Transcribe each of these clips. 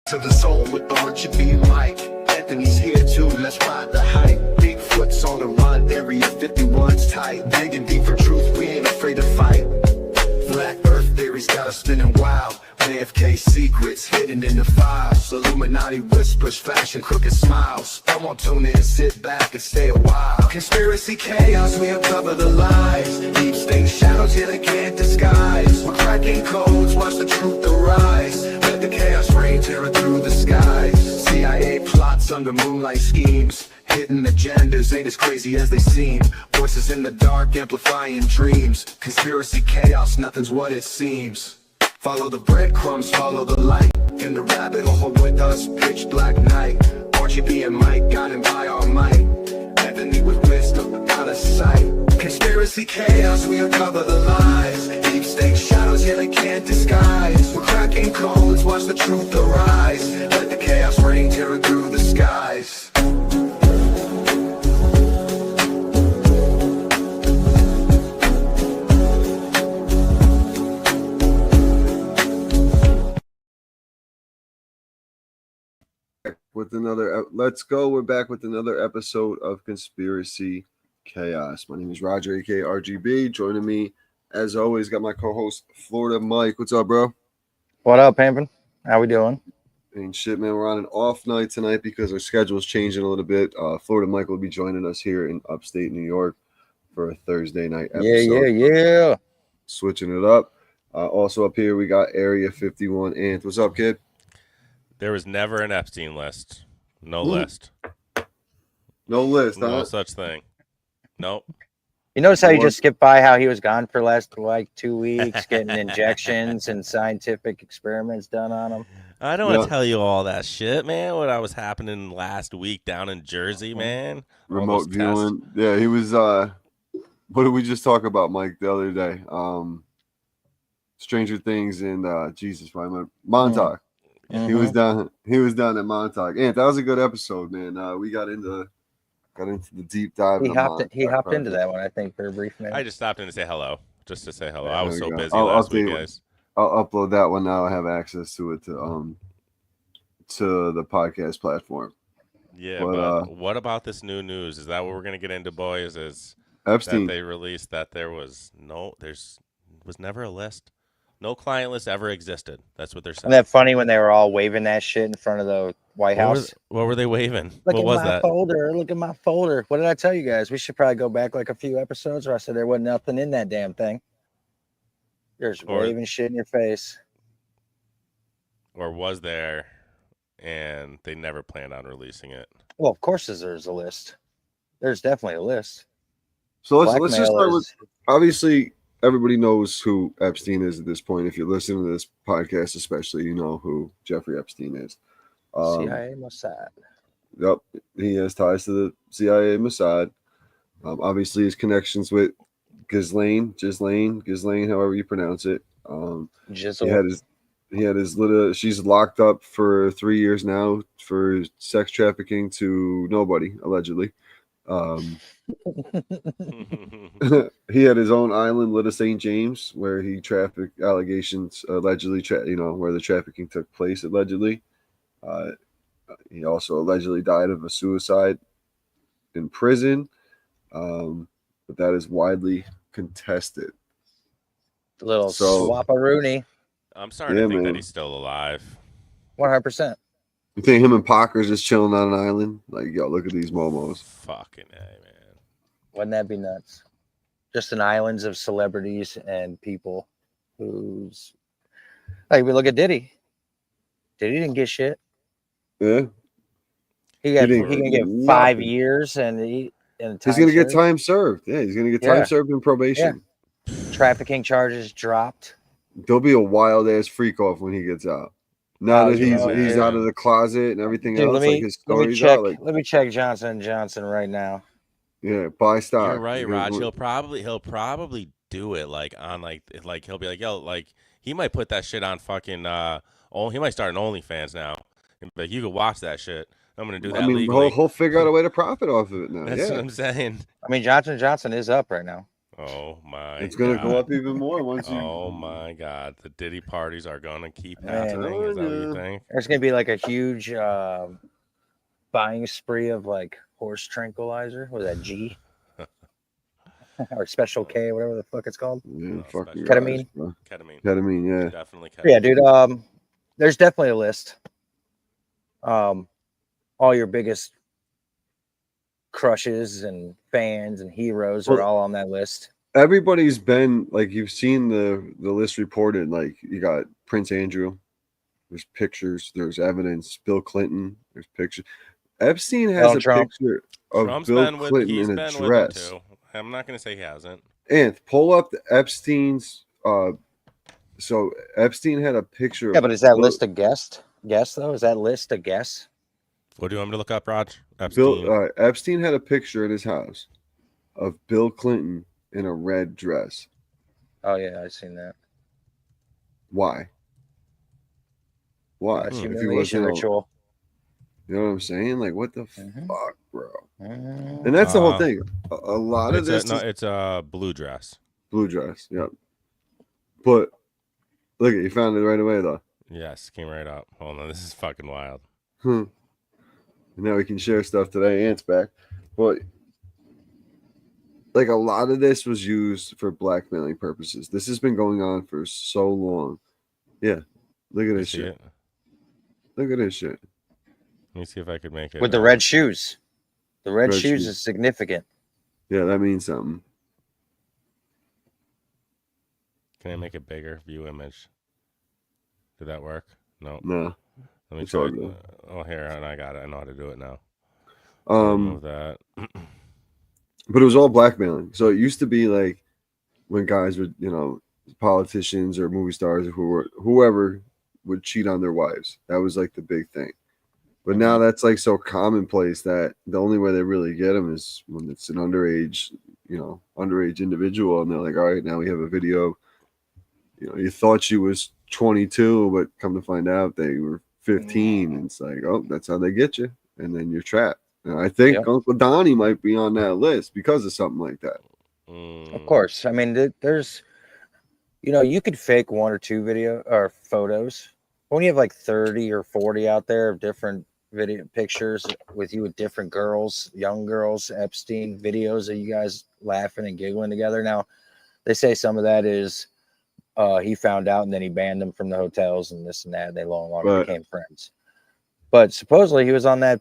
To the soul with the heart you be like. Anthony's here too, let's ride the hype. Bigfoot's on the run, Area 51's tight. Digging deep for truth, we ain't afraid to fight. Black Earth theories got us spinning wild. AFK secrets hidden in the files. Illuminati whispers, flashing crooked smiles. I won't tune in, sit back and stay a while. Conspiracy chaos, we uncover the lies. Deep state shadows, yeah, they can't disguise. We're cracking codes, watch the truth arise. Let the chaos reign, tearing through the skies. CIA plots under moonlight schemes. Hidden agendas ain't as crazy as they seem. Voices in the dark amplifying dreams. Conspiracy chaos, nothing's what it seems. Follow the breadcrumbs, follow the light. In the rabbit hole with us, pitch black night. RGB and Mike, guided by our might. Anthony with wisdom, out of sight. Conspiracy chaos, we uncover the lies. Deep state shadows, yeah, they can't disguise. We're cracking codes, watch the truth arise. Let the chaos reign, tearing through the skies. We're back with another episode of Conspiracy Chaos. My name is Roger, aka RGB. Joining me, as always, got my co-host Florida Mike. What's up, bro? What up, Pimpin'? How we doing? Ain't shit, man. We're on an off night tonight because our schedule is changing a little bit. Florida Mike will be joining us here in upstate New York for a Thursday night episode. Yeah. Switching it up. Also up here, we got Area 51 Ant. What's up, kid? There was never an Epstein list. No list. No list, huh? No such thing. Nope. You notice how you just skipped by how he was gone for last 2 weeks, getting injections and scientific experiments done on him? I don't want to tell you all that shit, man. What was happening last week down in Jersey, man. Remote viewing. Yeah, he was what did we just talk about, Mike, the other day? Stranger Things and Jesus, Montauk. Mm-hmm. He was down at Montauk. And that was a good episode, man. We got into the deep dive. He hopped into that one, I think, for a brief minute. I just stopped in to say hello. Just to say hello. Yeah, I was so busy last week, guys. I'll upload that one now. I have access to it to the podcast platform. Yeah, but what about this new news? Is that what we're gonna get into, boys? Is Epstein? That they released that there was never a list. No client list ever existed. That's what they're saying. Isn't that funny when they were all waving that shit in front of the White House? What were they waving? Look what was at my that? folder. Look at my folder. What did I tell you guys? We should probably go back like a few episodes where I said there wasn't nothing in that damn thing. You're just waving shit in your face. Or was there, and they never planned on releasing it? Well, of course there's a list. There's definitely a list. So let's just start with, obviously, everybody knows who Epstein is at this point. If you're listening to this podcast, especially, you know who Jeffrey Epstein is. CIA Mossad. Yep, he has ties to the CIA Mossad. Obviously, his connections with Ghislaine, however you pronounce it. He had his little. She's locked up for 3 years now for sex trafficking to nobody, allegedly. He had his own island, Little St. James, where he trafficked allegations allegedly, where the trafficking took place allegedly. He also allegedly died of a suicide in prison, but that is widely contested. Little swap-a-rooney. I'm starting to think that he's still alive. 100%. You think him and Parker's just chilling on an island? Like, yo, look at these momos. Fucking A, man. Wouldn't that be nuts? Just an islands of celebrities and people who's like, we look at Diddy. Diddy didn't get shit. Yeah. He can get 5 years and he's gonna get time served. Yeah, he's gonna get time served in probation. Yeah. Trafficking charges dropped. There'll be a wild ass freak off when he gets out. Now that he's out of the closet and everything else, his story's out. Let me check Johnson & Johnson right now. Yeah, buy stock. You're right, Raj. He'll probably do it like on like he'll be like, yo, like he might put that shit on fucking he might start an OnlyFans now. Like, you could watch that shit. I'm gonna do that. Legally. He'll figure out a way to profit off of it now. That's what I'm saying. I mean, Johnson & Johnson is up right now. Oh my! It's gonna go God. up even more once you. Oh my God! The Diddy parties are gonna keep Man, happening. Is that what you yeah. think? There's gonna be like a huge buying spree of like horse tranquilizer. What is that, G or Special K, whatever the fuck it's called? Yeah, No, fucking special. Ketamine? guys, bro. Ketamine. Ketamine, yeah. Definitely Yeah, ketamine. dude. There's definitely a list. All your biggest crushes and fans and heroes are Well, all on that list. everybody's been like you've seen the list reported. Like you got Prince Andrew. There's pictures. There's evidence. Bill Clinton. There's pictures. Epstein has Donald a Trump. picture of Trump's Bill been with. Clinton He's in a been with him dress. too. I'm not gonna say he hasn't. Anth, pull up the Epstein's. So Epstein had a picture. Yeah, of but is that Bill, list a guest? Guess though? Is that list a guess? What do you want me to look up, Raj? Epstein. Epstein had a picture in his house of Bill Clinton in a red dress. Oh yeah, I've seen that. Why? Why? That's If he humiliation wasn't, ritual. you know what I'm saying? Like, what the Mhm. fuck, bro? Mhm. And that's the whole thing. A lot of It's this no, is it's a blue dress. blue dress. Yep. But look, you found it right away though. Yes, came right up. Hold on, this is fucking wild. And now we can share stuff today. Ant's back, but like a lot of this was used for blackmailing purposes. This has been going on for so long. Yeah, look at You this see shit. it? Look at this shit. Let me see if I could make it. With the red shoes. The red Red shoes shoes. is significant. Yeah, that means something. Can I make it bigger? View image. Did that work? No. No. Let me It's try. all good. Oh, here, and I got it. I know how to do it now. Um, Remove that. but it was all blackmailing. So it used to be like when guys would, politicians or movie stars or whoever would cheat on their wives. That was like the big thing. But now that's like so commonplace that the only way they really get them is when it's an underage individual, and they're like, all right, now we have a video. You thought she was 22, but come to find out they were 15. And it's like, oh, that's how they get you, and then you're trapped. And I think Yep. Uncle Donnie might be on that list because of something like that. Of course. I mean, there's, you could fake one or two video or photos. When you have like 30 or 40 out there of different video pictures with you with different girls, young girls, Epstein videos of you guys laughing and giggling together. Now, they say some of that is he found out and then he banned them from the hotels and this and that. And they no longer Right. became friends. But supposedly he was on that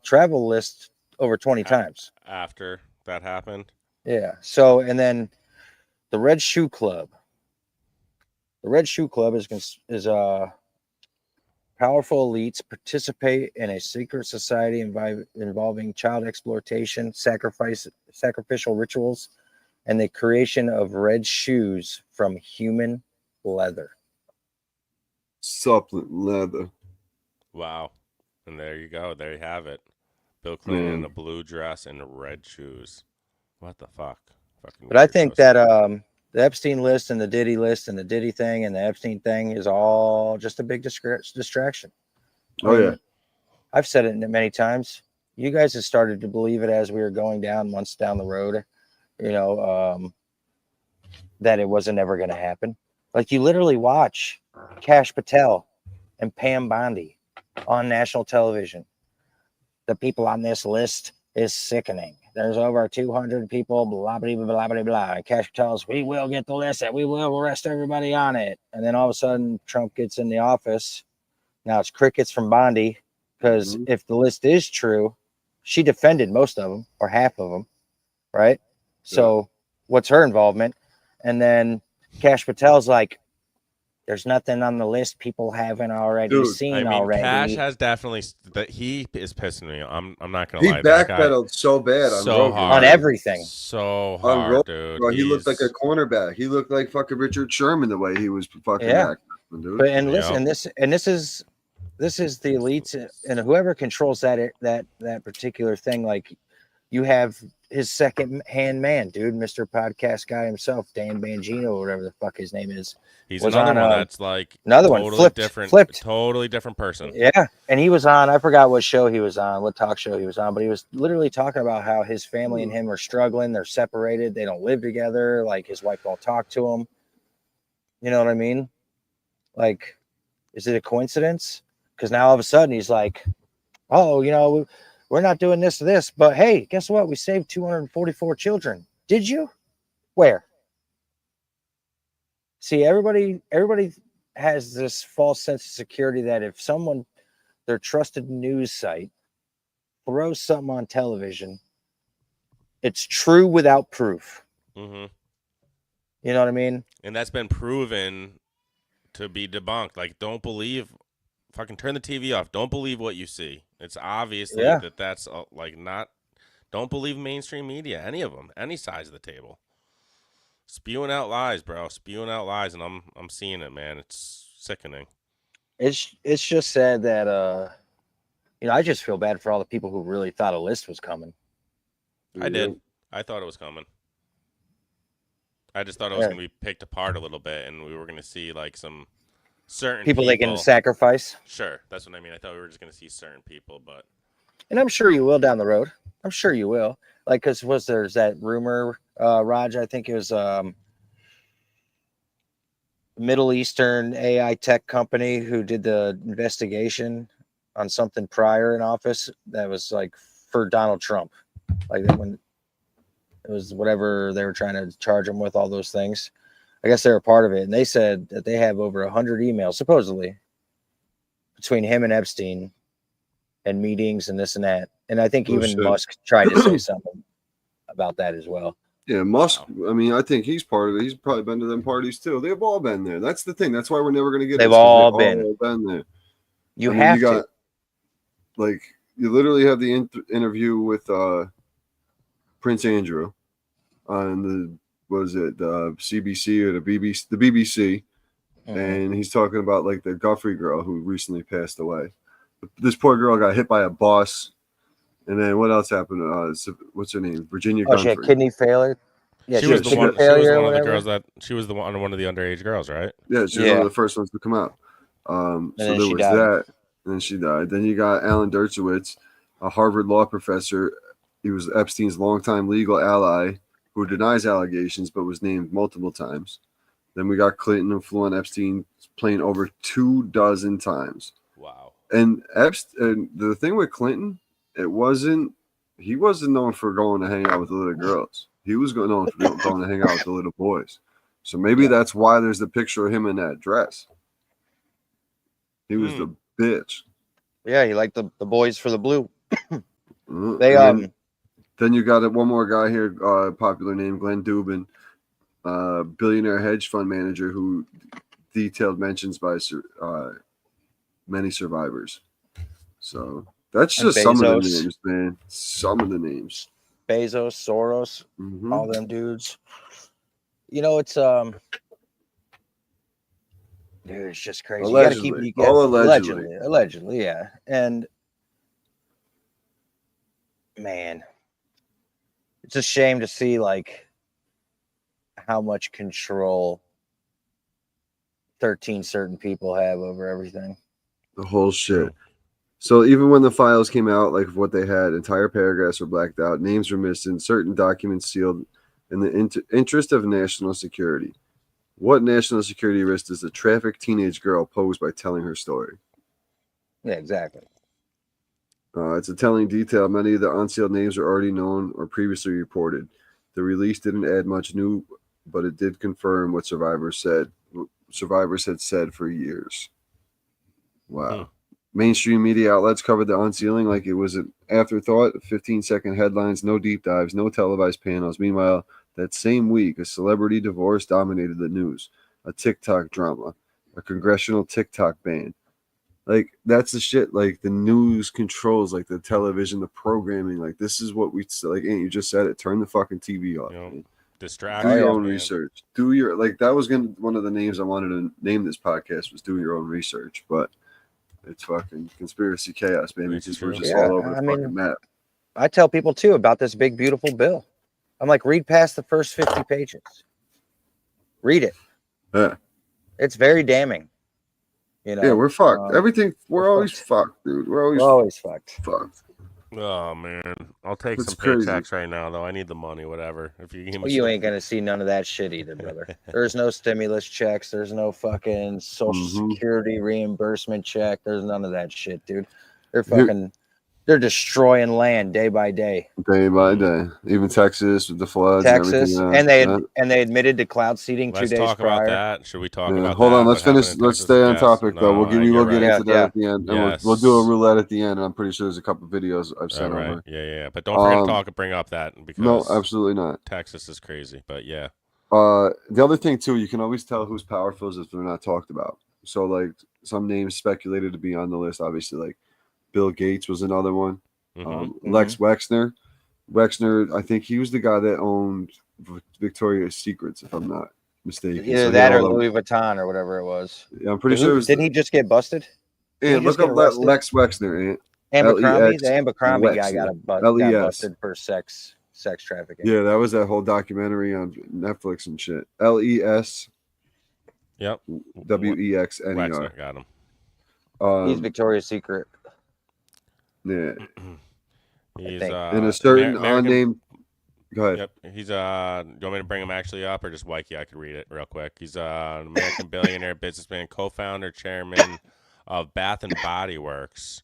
travel list over 20 times. After that happened. Yeah. So, and then the Red Shoe Club. The Red Shoe Club is powerful elites participate in a secret society involving child exploitation, sacrificial rituals, and the creation of red shoes from human leather. Supplement leather. Wow. And there you go. There you have it. Bill Clinton in Man. a blue dress and red shoes. What the fuck? Fucking But I weird. think So that the Epstein list and the Diddy list and the Diddy thing and the Epstein thing is all just a big distraction. Oh yeah. I've said it many times. You guys have started to believe it as we were going down months down the road, that it wasn't ever going to happen. Like you literally watch Kash Patel and Pam Bondi on national television. The people on this list is sickening. There's over 200 people, blah, blah, blah, blah, blah. And Kash tells, we will get the list and we will arrest everybody on it. And then all of a sudden, Trump gets in the office. Now it's crickets from Bondi because if the list is true, she defended most of them or half of them, right? So what's her involvement? And then Kash Patel's like, there's nothing on the list people haven't already seen I mean, already. Cash has definitely that he is pissing me. I'm not gonna He lie. That guy, backpedaled so bad on so Rogan. hard. On everything. So On hard, Rogan, dude. bro, he looked like a He's- cornerback. He looked like fucking Richard Sherman the way he was fucking Yeah. acting, dude. But and Yeah. listen, this is the elites and whoever controls that particular thing. Like you have his second hand man, dude, Mr. Podcast Guy himself, Dan Bangino, or whatever the fuck his name is. He's was another on, one that's like another one, totally flipped. totally different person. Yeah, and he was on. I forgot what show he was on, what talk show he was on, but he was literally talking about how his family and him are struggling. They're separated. They don't live together. Like his wife won't talk to him. You know what I mean? Like, is it a coincidence? Because now all of a sudden he's like, oh, you know, we're not doing this, but hey, guess what? We saved 244 children. Did you? Where? See, everybody has this false sense of security that if someone, their trusted news site, throws something on television, it's true without proof. Mm-hmm. You know what I mean? And that's been proven to be debunked. Like, don't believe, fucking turn the TV off. Don't believe what you see. It's obviously that's like not, don't believe mainstream media, any of them, any size of the table. Spewing out lies, bro. Spewing out lies, and I'm seeing it, man. It's sickening. It's just sad that you know, I just feel bad for all the people who really thought a list was coming. I did. I thought it was coming. I just thought it was going to be picked apart a little bit, and we were going to see like some certain people they can sacrifice. Sure, that's what I mean. I thought we were just going to see certain people, but and I'm sure you will down the road. I'm sure you will. Like, because there's that rumor, Raj? I think it was Middle Eastern AI tech company who did the investigation on something prior in office that was like for Donald Trump, like that when it was whatever they were trying to charge him with, all those things. I guess they were part of it, and they said that they have over 100 emails supposedly between him and Epstein and meetings and this and that. And I think even Musk tried to say something about that as well. Yeah, Musk. I mean, I think he's part of it. He's probably been to them parties too. They've all been there. That's the thing. That's why we're never going to get. They've all been there. You have to. Like, you literally have the interview with Prince Andrew on the the CBC or the BBC, the BBC, and he's talking about like the Guthrie girl who recently passed away. This poor girl got hit by a bus, and then what else happened? What's her name? Virginia Guthrie. She had kidney failure. Yeah, she was the one. She was one of the girls that. She was one of the underage girls, right? Yeah, she was one of the first ones to come out. So there was that, and then she died. Then you got Alan Dershowitz, a Harvard law professor. He was Epstein's longtime legal ally who denies allegations but was named multiple times. Then we got Clinton, who flew on Epstein's plane over 24 times. Wow. And Epstein, the thing with Clinton, he wasn't known for going to hang out with the little girls. He was known for going to hang out with the little boys. So maybe that's why there's the picture of him in that dress. He was the bitch. Yeah, he liked the boys for the blue. Then you got one more guy here, popular name, Glenn Dubin, billionaire hedge fund manager who detailed mentions by many survivors. So that's just some of the names, man. Some of the names. Bezos, Soros, all them dudes. You know, it's dude, it's just crazy. Allegedly. Allegedly, yeah. And man, it's a shame to see like how much control 13 certain people have over everything. The whole shit. So even when the files came out, like what they had, entire paragraphs were blacked out, names were missing, certain documents sealed in the interest of national security. What national security risk does a trafficked teenage girl pose by telling her story? Yeah, exactly. It's a telling detail. Many of the unsealed names are already known or previously reported. The release didn't add much new, but it did confirm what survivors had said for years. Wow. Mainstream media outlets covered the unsealing like it was an afterthought. 15-second headlines, no deep dives, no televised panels. Meanwhile, that same week, a celebrity divorce dominated the news. A TikTok drama, a congressional TikTok ban. Like, that's the shit. Like, the news controls, like, the television, the programming. Like, this is what we, like, Aunt, you just said it. Turn the fucking TV off. Distract. Do your own research. That was one of the names I wanted to name this podcast was Do Your Own Research. But it's fucking conspiracy chaos, baby. We're just all over the fucking map. I tell people too about this big beautiful bill. I'm like, read past the first 50 pages. Read it. Yeah. It's very damning. You know. Yeah, we're fucked. Everything. We're we're always fucked, dude. We're always We're always fucked. fucked. Oh man, I'll take It's some crazy. paychecks right now though. I need the money, whatever. If you give me Well, you some- ain't gonna see none of that shit either, brother. There's no stimulus checks. There's no fucking social Mhm. security reimbursement check. There's none of that shit, dude. They're Here- fucking. They're destroying land day by day. Day by day. Even Texas with the floods Texas, and and everything. they admitted to cloud seeding 2 Let's days talk prior. about that. Should we talk Yeah. about Hold that? on, let's What happened finish. in Let's Texas? stay on Yes. topic though. No, We'll you're we'll get right. into that Yeah. at the end, and Yes. we'll do a roulette at the end. And I'm pretty sure there's a couple videos I've sent All right. over. Yeah. But don't forget Um, to talk and bring up that because No, absolutely not. Texas is crazy. But yeah. The other thing too, you can always tell who's powerful is if they're not talked about. So like some names speculated to be on the list, obviously like Bill Gates was another one. Mhm. Lex Wexner. Wexner, I think he was the guy that owned Victoria's Secrets, if I'm not mistaken. Either So he that had or all the- Louis Vuitton or whatever it was. Yeah, I'm pretty sure it was. Didn't he just get busted? And he just look get up arrested? Lex Wexner. Ant. Abercrombie, LEX the Abercrombie guy Wexner. got LES. busted for sex trafficking. Yeah, that was that whole documentary on Netflix and shit. LES Yep. WEXNER. Wexner got him. He's Victoria's Secret. Yeah, He's think. and a certain American- unnamed. Go ahead. Yep. He's you want me to bring him actually up or just Mikey? I could read it real quick. He's an American billionaire, businessman, co-founder, chairman of Bath and Body Works.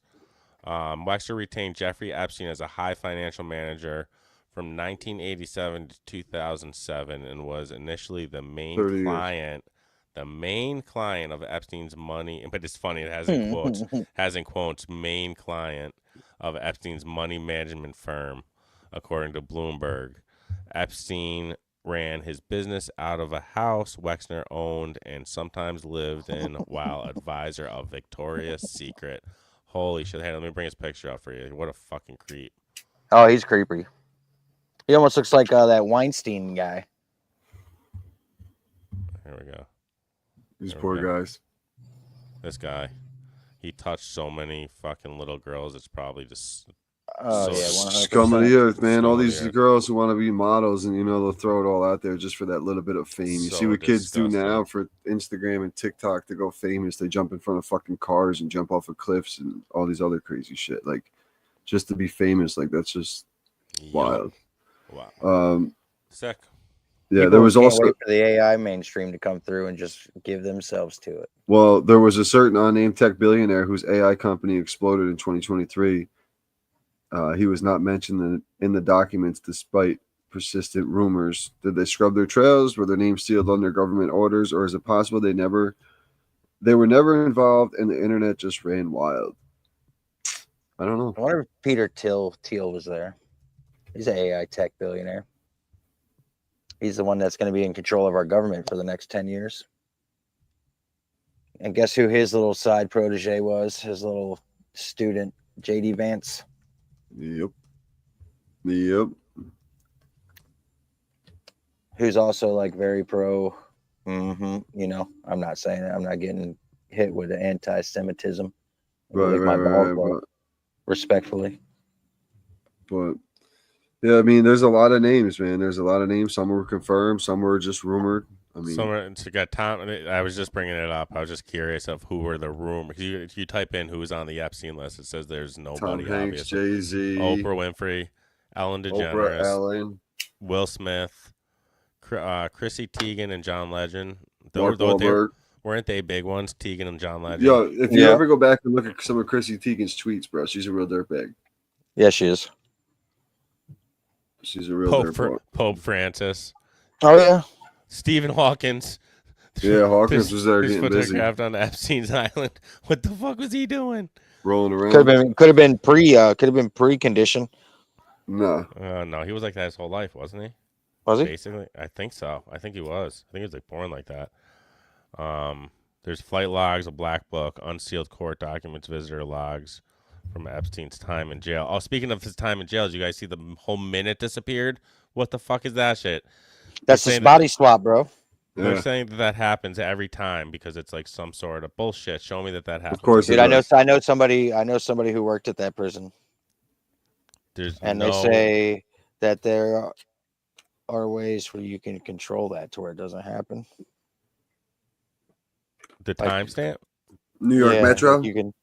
Wexner retained Jeffrey Epstein as a high financial manager from 1987 to 2007 and was initially the 30 main years. client. The main client of Epstein's money, but it's funny, it has in quotes, main client of Epstein's money management firm, according to Bloomberg. Epstein ran his business out of a house Wexner owned and sometimes lived in while advisor of Victoria's Secret. Holy shit. Hey, let me bring his picture up for you. What a fucking creep. Oh, he's creepy. He almost looks like that Weinstein guy. Here we go. These There we poor go. guys. This guy. He touched so many fucking little girls. It's probably just Oh So yeah, 100%. Scum of the earth, man. All Scum of these the earth. girls who want to be models, and they'll throw it all out there just for that little bit of fame. You So see what kids do disgusting. now for Instagram and TikTok to go famous. They jump in front of fucking cars and jump off of cliffs and all these other crazy shit. Like just to be famous, like that's just Yup. wild. Wow. Sick. Yeah, People there was can't also wait for the AI mainstream to come through and just give themselves to it. well, there was a certain unnamed tech billionaire whose AI company exploded in 2023. He was not mentioned in the documents despite persistent rumors. Did they scrub their trails? Were their names sealed under government orders? Or is it possible they were never involved and the internet just ran wild? I don't know. I wonder if Peter Thiel was there. He's an AI tech billionaire. He's the one that's going to be in control of our government for the next 10 years. And guess who his little side protege was? His little student, JD Vance. Yep. Who's also like very pro. You know, I'm not saying it. I'm not getting hit with anti-Semitism. Right. Respectfully. But yeah, I mean, there's a lot of names, man. There's a lot of names. Some were confirmed, some were just rumored. I mean, Somewhere to get Tom. I was just bringing it up. I was just curious of who were the rumors. If you type in who's on the Epstein list, it says there's Tom nobody. Hanks, Obviously, Jay-Z, Oprah Winfrey, Ellen Oprah DeGeneres, Allen, Will Smith, Chrissy Teigen, and John Legend. Mark Wahlberg. Weren't they big ones? Teigen and John Legend. Yo, if you Yeah. ever go back and look at some of Chrissy Teigen's tweets, bro, she's a real dirtbag. Yeah, she is. She's a real dirtbag. Pope Francis, Oh, yeah. Stephen Hawkins. Yeah, Hawkins was there Who's getting busy, photographed on Epstein's island. What the fuck was he doing? rolling around. Could have been pre-condition. Nah, No, he was like that his whole life, wasn't he? Was he? Basically, I think so. I think he was. I think he was like born like that. There's flight logs, a black book, unsealed court documents, visitor logs from Epstein's time in jail. Oh, speaking of his time in jail, did you guys see the whole minute disappeared? What the fuck is that shit? That's They're the saying body swap, bro. They're yeah, saying that happens every time because it's like some sort of bullshit. Show me that happens. of course. Dude, it I know does. somebody who worked at that prison. There's And no they say that there are ways where you can control that to where it doesn't happen. the like- timestamp. New York Yeah, Metro. Like you can,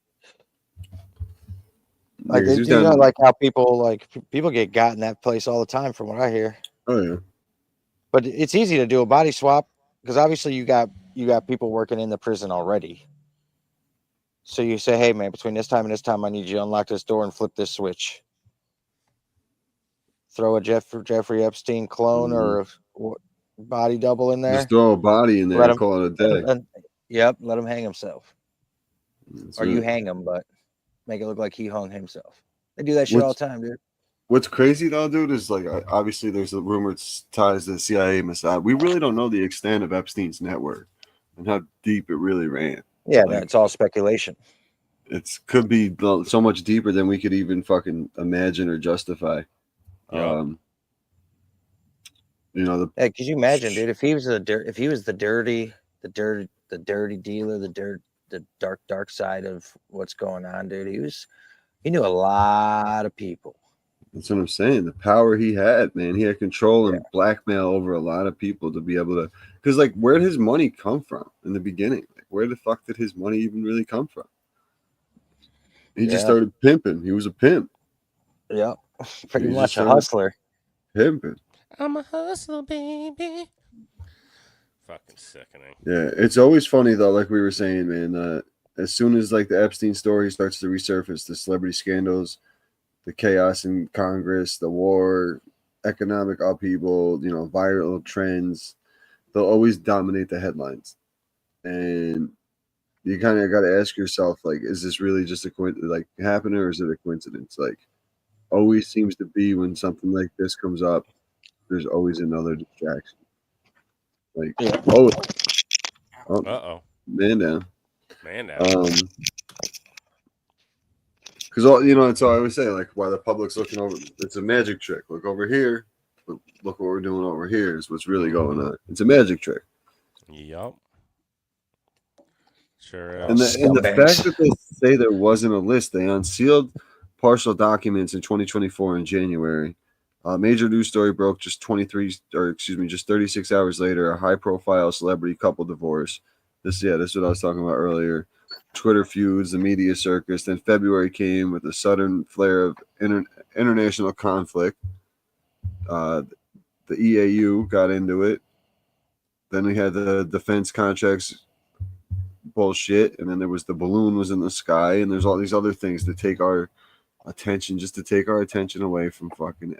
like, Niggas, he was you know, down- like how people get got in that place all the time, from what I hear. Oh yeah. But it's easy to do a body swap because obviously you got people working in the prison already. So you say, hey man, between this time and this time, I need you to unlock this door and flip this switch. Throw a Jeffrey Epstein clone or body double in there. Just throw a body in there Let and him- call it a day. Yep, let him hang himself. That's Or you right. hang him, but make it look like he hung himself. They do that shit all the time, dude. What's crazy though, dude, is like obviously there's the rumored ties to the CIA, Mossad. We really don't know the extent of Epstein's network and how deep it really ran. Yeah, Like- it's all speculation. It could be so much deeper than we could even fucking imagine or justify. Yeah. You know, the Hey, could you imagine, dude, if he was the dirty dealer, the dark side of what's going on, dude. He knew a lot of people. that's what I'm saying. The power he had, man. He had control and blackmail over a lot of people to be able to. Because, like, where did his money come from in the beginning? Like, where the fuck did his money even really come from? He just Yeah. started pimping. He was a pimp, Yep, pretty He much just a started- hustler. pimping. I'm a hustler, baby. Fucking sickening. Yeah, it's always funny though. Like we were saying, man. As soon as like the Epstein story starts to resurface, the celebrity scandals, the chaos in Congress, the war, economic upheaval, you know, viral trends, they'll always dominate the headlines. And you kind of got to ask yourself, like, is this really just a like happening, or is it a coincidence? Like, always seems to be when something like this comes up, there's always another distraction. Like, Yeah. oh, Uh-oh. man down. Man down. Because all you know, that's all I always say. Like, while the public's looking over, it's a magic trick. Look over here. Look what we're doing over here is what's really going on. It's a magic trick. Yup. Sure And is. the Scumbags. fact that they say there wasn't a list, they unsealed partial documents in 2024 in January. A major news story broke just 36 hours later. A high-profile celebrity couple divorce. This is what I was talking about earlier. Twitter feuds, the media circus. Then February came with a sudden flare of international conflict. The EAU got into it. Then we had the defense contracts bullshit, and then there was the balloon was in the sky, and there's all these other things to take our attention, just to take our attention away from fucking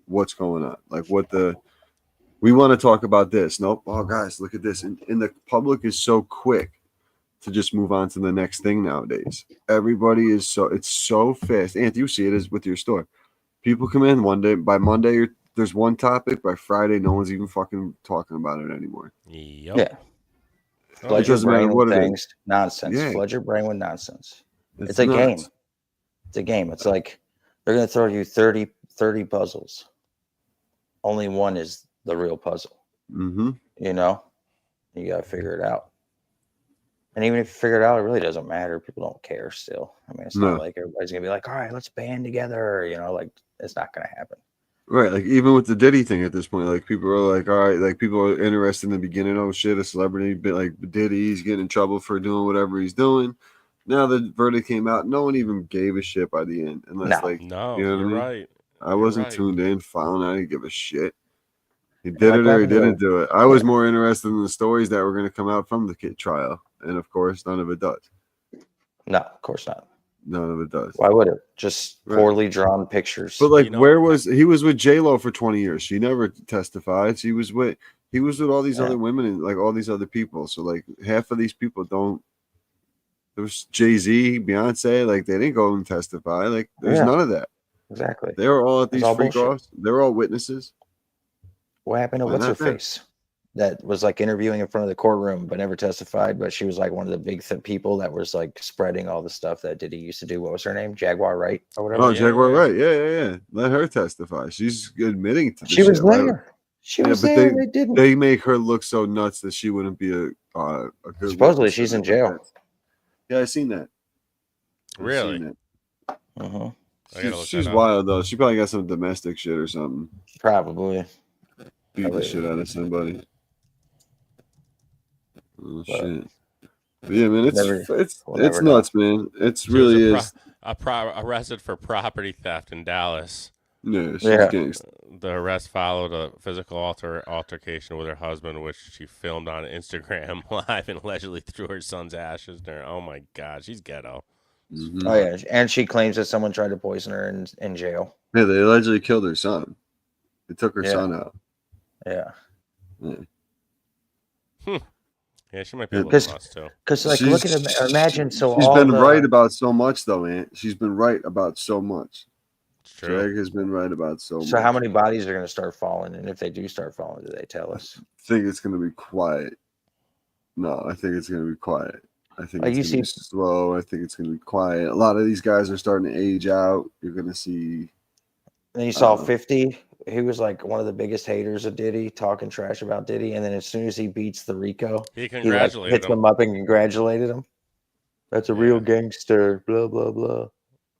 what's going on. Like we want to talk about this. Nope. Oh, guys, look at this. And the public is so quick to just move on to the next thing nowadays. Everybody is it's so fast. And you see it as with your store. People come in one day, by Monday, there's one topic. By Friday, no one's even fucking talking about it anymore. Yup. Yeah. Oh, Flood It your doesn't matter brain what with it is. things. Nonsense. Yeah. Flood your brain with nonsense. It's a game. nuts. It's a game. It's like they're going to throw you 30 puzzles. Only one is the real puzzle. Mm-hmm. You know? You got to figure it out. And even if you figure it out, it really doesn't matter. People don't care still. I mean, it's No. not like everybody's going to be like, all right, let's band together. You know, like it's not going to happen. Right, like even with the Diddy thing at this point, like people are like, all right, like people are interested in the beginning. Oh shit, a celebrity, but like Diddy, he's getting in trouble for doing whatever he's doing. Now the verdict came out, no one even gave a shit by the end, unless No. like No, you know what I you're mean? right. I wasn't right. tuned in, following. I didn't give a shit. He did Like it what or he happened to didn't do it. I was more interested in the stories that were going to come out from the kid trial, and of course, none of it does. No, of course not. None of it does. Why would it? Just Right. poorly drawn pictures. But like, You know- where was he? Was with J Lo for 20 years. She never testified. He was with all these Yeah. other women and like all these other people. So like half of these people don't. There was Jay-Z, Beyonce, like they didn't go and testify. Like there's Yeah. none of that. Exactly. They were all at It's these all freak bullshit. offs. They were all witnesses. What happened to Why what's her not then? face? That was like interviewing in front of the courtroom but never testified. But she was like one of the big people that was like spreading all the stuff that Diddy used to do. What was her name? Jaguar Wright or whatever. Oh, yeah, Jaguar, yeah. right? Yeah. Let her testify. She's admitting to the She was shit, right? there. She Yeah, was but there. They didn't. They make her look so nuts that she wouldn't be a good. Supposedly witness she's in in the jail. defense. Yeah, I seen that. I've Really? seen that. Mhm. I gotta look She's that up. wild though. She probably got some domestic shit or something. Probably. Beat the Probably. shit out of somebody. Oh But shit. But yeah, man, never, we'll it's never know. nuts, man. It's She was really is. arrested for property theft in Dallas. Yeah, she's Yeah. gangster. The arrest followed a physical altercation with her husband, which she filmed on Instagram live and allegedly threw her son's ashes there. Oh my God, she's ghetto. Mhm. Oh yeah, and she claims that someone tried to poison her in jail. Yeah, they allegedly killed her son. They took her Yeah. son out. Yeah, Yeah, she might be a little Because- nuts too. because like look at imagine so she's all been the, right about so much though, man. She's been right about so much. It's true. Drag has been right about so much. So how many bodies are going to start falling? And if they do start falling, do they tell us? I think it's gonna be quiet. No, I think it's gonna be quiet. I think Like it's you gonna be slow. I think it's gonna be quiet. A lot of these guys are starting to age out. You're gonna see. And you saw Uh, 50. He was like one of the biggest haters of Diddy, talking trash about Diddy. And then as soon as he beats the Rico, He he like congratulated hits him. him up and congratulated him. That's a real gangster. Blah blah blah.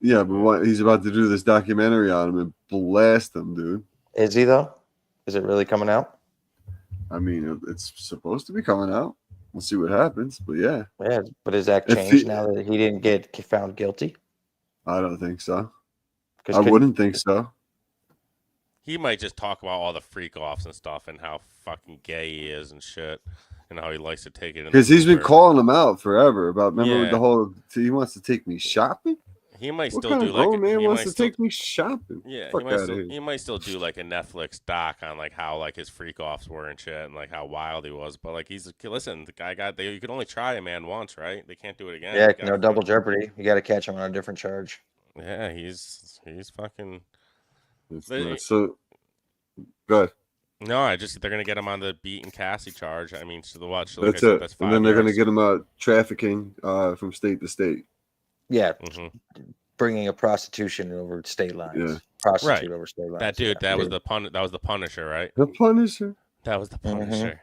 Yeah, but what he's about to do this documentary on him and blast him, dude. Is he though? Is it really coming out? I mean, it's supposed to be coming out. We'll see what happens, but yeah, Yeah, but has that If changed he- now that he didn't get found guilty? I don't think so. 'Cause I could- wouldn't think so. He might just talk about all the freak offs and stuff and how fucking gay he is and shit, and how he likes to take it. in the Because he's been Uber. calling him out forever about. Remember Yeah. the whole. He wants to take me shopping. He might What still kind do of like. grown man he wants might to still- take me shopping? Yeah, Fuck outta here. he might still do like a Netflix doc on like how like his freak offs were and shit and like how wild he was. But like listen, the guy you could only try a man once, right? They can't do it again. Yeah, You gotta no double jeopardy. You got to catch him on a different charge. Yeah, he's fucking. It's They- nuts. So, good. No, they're gonna get him on the beat and Cassie charge. I mean, to the watch. That's it. And then they're gonna get him out trafficking from state to state. Yeah, hmm bringing a prostitution over state lines. Yeah. Prostitute over state lines. That dude, yeah. that was the Punisher, right? The Punisher. That was the Mhm. Punisher.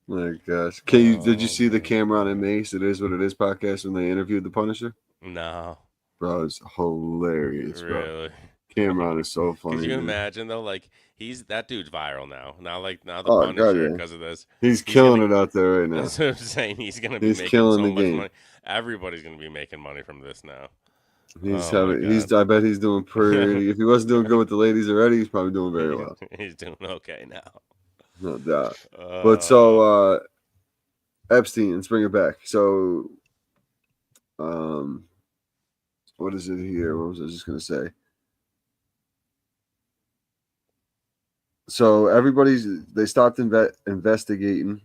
My gosh. Did you see the Oh. Cameron and Mace? It Is What It Is podcast when they interviewed the Punisher? No, Bro, it's hilarious, bro. really. Cameron is so funny. Could you dude. imagine though? Like that dude's viral now. Now the Oh, God, Punisher yeah. because of this. He's He's killing gonna- it out there right now. That's what I'm saying. He's gonna be He's making killing so the much game. money. Everybody's gonna be making money from this now. He's Oh, my having. He's. I bet he's doing pretty. If he wasn't doing good with the ladies already, he's probably doing very well. He's doing okay now. No doubt. But so Epstein, let's bring it back. So, what is it here? What was I just gonna say? So they stopped investigating.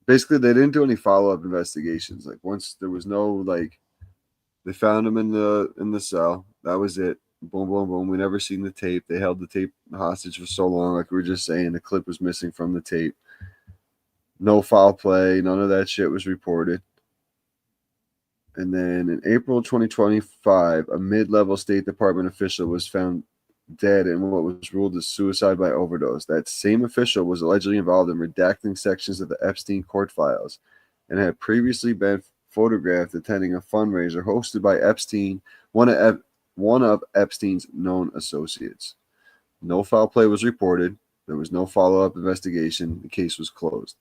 Basically, they didn't do any follow-up investigations. Like once there was no like, they found him in the cell. That was it. Boom, boom, boom. We never seen the tape. They held the tape hostage for so long. Like we were just saying, the clip was missing from the tape. No foul play. None of that shit was reported. And then in April 2025, a mid-level State Department official was found dead in what was ruled as suicide by overdose. That same official was allegedly involved in redacting sections of the Epstein court files and had previously been photographed attending a fundraiser hosted by Epstein, one of Epstein's known associates. No foul play was reported. There was no follow-up investigation. The case was closed.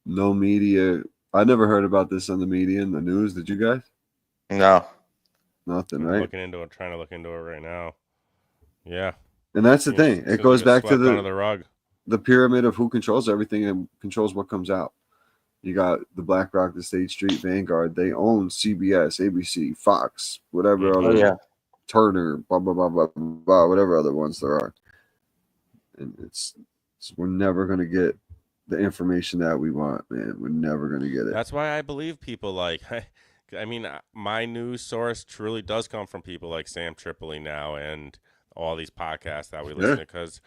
No media. I never heard about this on the media and the news. Did you guys? No. Nothing, I'm right? looking into it, trying to look into it right now. Yeah. And that's the thing. It goes back to swept under the rug. the pyramid of who controls everything and controls what comes out. You got the BlackRock, the State Street, Vanguard. They own CBS, ABC, Fox, whatever Mhm. other, Yeah. Turner, blah, blah, blah, blah, blah, whatever other ones there are. And we're never going to get the information that we want, man. We're never going to get it. That's why I believe people like. I mean, my news source truly does come from people like Sam Tripoli now and all these podcasts that we listen to because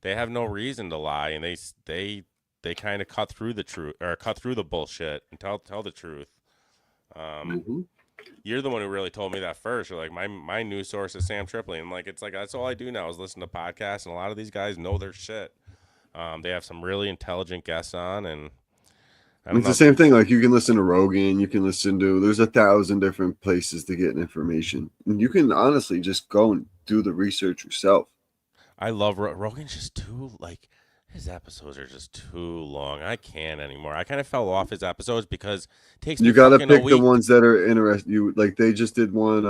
they have no reason to lie and they kind of cut through the truth or cut through the bullshit and tell the truth. Mhm. You're the one who really told me that first. You're like, my news source is Sam Tripoli. And like, it's like, that's all I do now is listen to podcasts. And a lot of these guys know their shit. They have some really intelligent guests on. And I don't It's know. the same thing. Like you can listen to Rogan, you can listen to. There's 1,000 different places to get information, and you can honestly just go and do the research yourself. I love Rogan's just too like his episodes are just too long. I can't anymore. I kind of fell off his episodes because it takes me You got to fucking pick a the week. ones that are interesting. You like they just did one.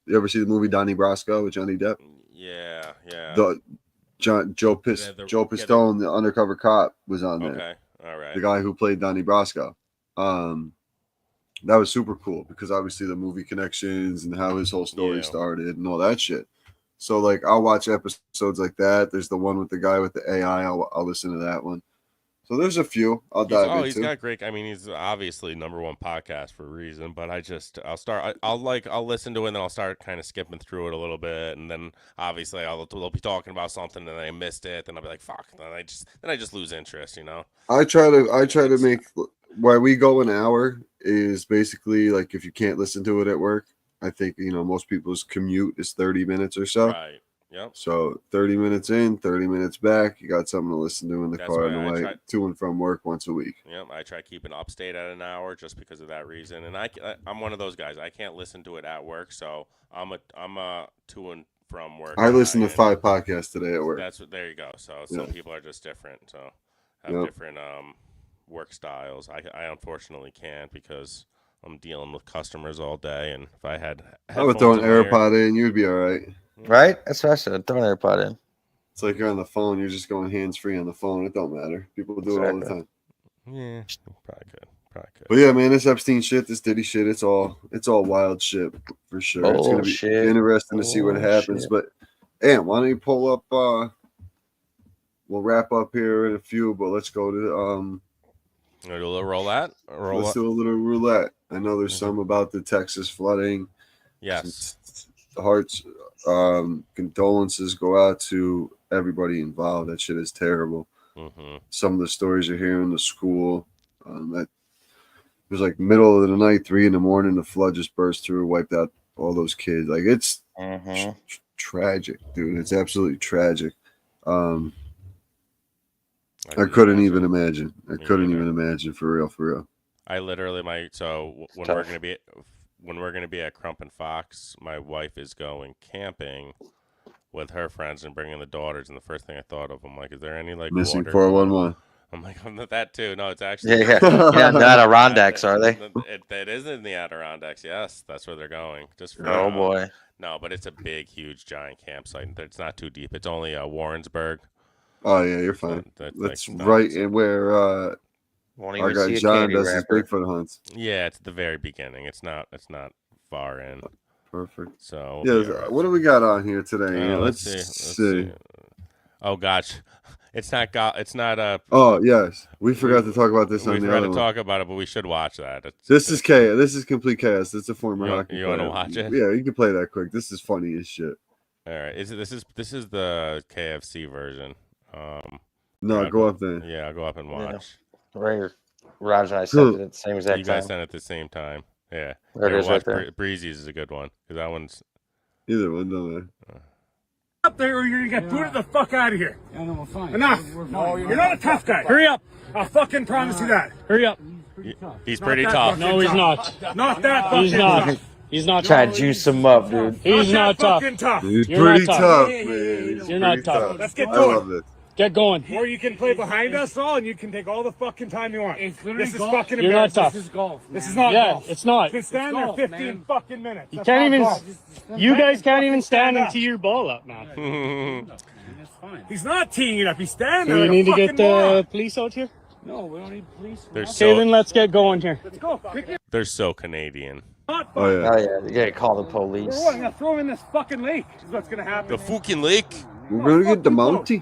You ever see the movie Donnie Brasco with Johnny Depp? Yeah, yeah. Joe Yeah, Pistone, the undercover cop, was on there. Okay, all right. The guy who played Donnie Brasco. That was super cool because obviously the movie connections and how his whole story Yeah. started and all that shit. So like I'll watch episodes like that. There's the one with the guy with the AI. I'll listen to that one. So there's a few I'll dive He's into. got great. I mean, he's obviously #1 podcast for a reason. But I'll listen to it and then I'll start kind of skipping through it a little bit, and then obviously they'll be talking about something and I missed it, then I'll be like, fuck. Then I just lose interest, you know. I try to make why we go an hour is basically like if you can't listen to it at work. I think most people's commute is 30 minutes or so. Right. Yep. So 30 minutes in, 30 minutes back. You got something to listen to in the That's car why on the I way try- to and from work once a week. Yep, I try keeping upstate at an hour just because of that reason. And I'm one of those guys. I can't listen to it at work, so I'm a to and from work. I listened to guy, 5 podcasts today at work. There you go. So some Yeah. people are just different. So have Yep. different work styles. I unfortunately can't because I'm dealing with customers all day. And if I had I would throw an headphones in my ear- AirPod in. You'd be all right. Right? That's what I said. Throw an AirPod in. It's like you're on the phone. You're just going hands free on the phone. It don't matter. People do it all the Exactly. time. Yeah, probably could. But yeah, man, this Epstein shit, this Diddy shit, it's all wild shit for sure. It's gonna be Bullshit. interesting to see what happens. But why don't you pull up? We'll wrap up here in a few, but let's go to Do a little roulette. let's do a little roulette. I know there's some about the Texas flooding. Yes. Hearts, condolences go out to everybody involved. That shit is terrible. Mm-hmm. Some of the stories you're hearing in the school, that it was like middle of the night, 3 a.m, the flood just burst through, wiped out all those kids. Like it's tragic, dude. It's absolutely tragic. I couldn't even imagine. I couldn't even imagine for real. I literally when we're gonna be at Crump and Fox, my wife is going camping with her friends and bringing the daughters. And the first thing I thought of, I'm like, is there any like Missing water? 411. I'm like, I'm not that too. No, it's actually Yeah. The Adirondacks, are they? It is in the Adirondacks. Yes, that's where they're going. Just for, Oh boy. No, but it's a big, huge, giant campsite. It's not too deep. It's only Warrensburg. Oh yeah, you're fine. That's right in where Won't our even guy see a John candy does his wrapper. Bigfoot hunts. Yeah, it's at the very beginning. It's not far in. Perfect. So Yeah, what do we got on here today? let's Let's see. see. Oh gosh, it's not. It's not. Oh yes, we forgot to talk about this We on the forgot other to one. talk about it, but we should watch that. This is chaos. This is complete chaos. It's a former You- hockey you wanna player. watch it? Yeah, you can play that quick. This is funny as shit. All right. This is the KFC version. No, Yeah, go up there. Yeah, I'll go up and Yeah. watch. Right here. Raj and I sent it at the same exact You guys time. sent it at the same time. Yeah. There it Here, is right watch there. Breezy's is a good one because that one's. Either one, don't matter. Up there or you're gonna get booted the fuck out of here. Yeah, no, we're fine. Enough. We're fine. You're not a tough guy. Hurry up. I'll fucking promise you that. Hurry up. He's pretty that tough. fucking No, he's tough. not. Not that fucking He's not. tough. He's not Try tough. to juice him up, dude. He's not that tough. fucking tough. He's You're pretty not tough, tough. man. He's You're not pretty tough. Let's get I going. love it. Get going. Or you can play behind us all and you can take all the fucking time you want. It's literally This is golf. fucking You're not embarrassing. tough. This This is golf. This is not Yeah, golf. it's not. You can stand It's golf, there 15 man. fucking minutes. You That's can't not even. golf. You guys can't even stand up. and tee your ball up, man. It's fine. He's not teeing it up. He's standing Do there. we like a need to get fucking moron. the police out here? No, we don't need police. They're Okay, then so let's get going here. Let's go. Pick your they're so Canadian. hot Oh yeah. Oh yeah, you gotta call the police. I'm gonna throw him in this fucking lake. This is what's gonna happen. The fucking lake. We're gonna get the Mountie.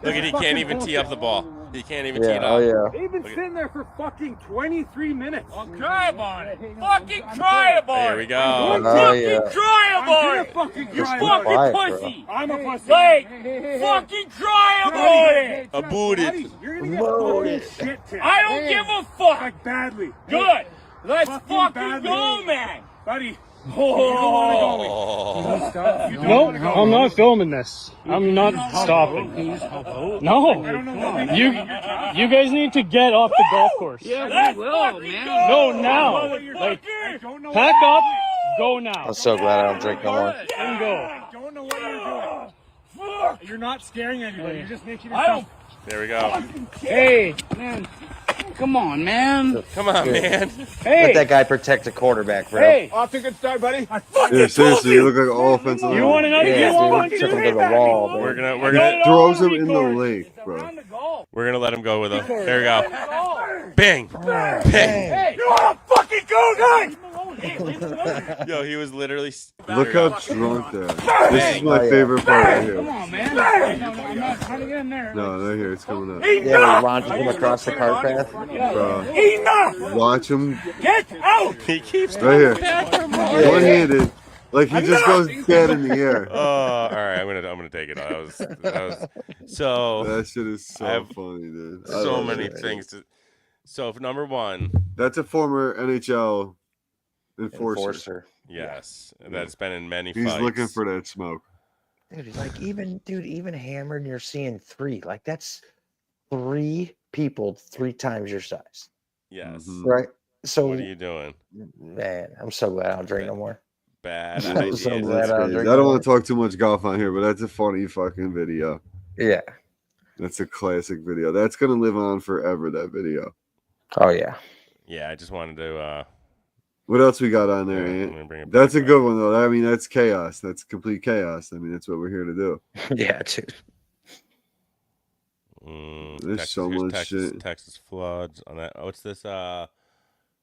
Look at he can't even tee up the ball. He can't even tee Yeah, it oh up. yeah. They've been sitting there for fucking 23 minutes. Try about it. Fucking try about Here we it. go. Oh yeah. Try I'm about gonna it. fucking You cry fucking about it. Quiet, bro. pussy. I'm a pussy. Like, fucking try about it. A booted. Buddy, you're gonna get fucking shit kicked. I don't give a fuck. Like badly. Good. Let's Fucking fucking badly. go, man. Buddy, Oh. Nope, I'm not filming this. I'm not stopping. No, you guys need to get off the golf course. Yeah, we will, man. No, now. Like, pack up, go now. I'm so glad I don't drink no more. And go. Don't know what you're doing. You're not scaring anybody. You're just making yourself. There we go. Hey, man. Come on, man. Come on, man. Let that guy protect the quarterback, bro. Hey. Off to a good start, buddy. Yeah, seriously, you look like all offensive. You want another? Yeah, You want one dude, too? took him to the wall. We're Bro. gonna Throws him in the lake, bro. we're gonna let him go with him. There we go. Bang. Bang. Hey, you want to fucking go, guys? Yo, he was literally. Look how drunk they are. This is my favorite part right Come here. on, man. I'm not trying to get in there. No, right here, it's coming up. Yeah, he launches him across the cart path. Bro, Enough! watch him Get out! He keeps. right here, one-handed, like he just goes dead in the air. Oh, all right. I'm gonna take it. That was so. That shit is I so have funny, dude. I So love many it. things to. So, number one, That's a former NHL enforcer. Enforcer. yes, that's been in many He's fights. looking for that smoke. Dude, like even hammered, you're seeing 3. Like that's 3 people 3 times your size. Yes. Mhm. Right. So What are you doing? man, I'm so glad I don't drink no more. Bad I'm ideas. so glad That's I don't crazy. drink I don't no want to talk too much golf on here, but that's a funny fucking video. Yeah. That's a classic video. That's gonna live on forever. That video. Oh yeah. Yeah, I just wanted to. What else we got on there, let Ant? me bring it That's a back good up. one though. I mean, that's chaos. That's complete chaos. I mean, that's what we're here to do. Yeah, dude. There's so much Texas, shit. Texas floods on that. Oh, what's this? Oh,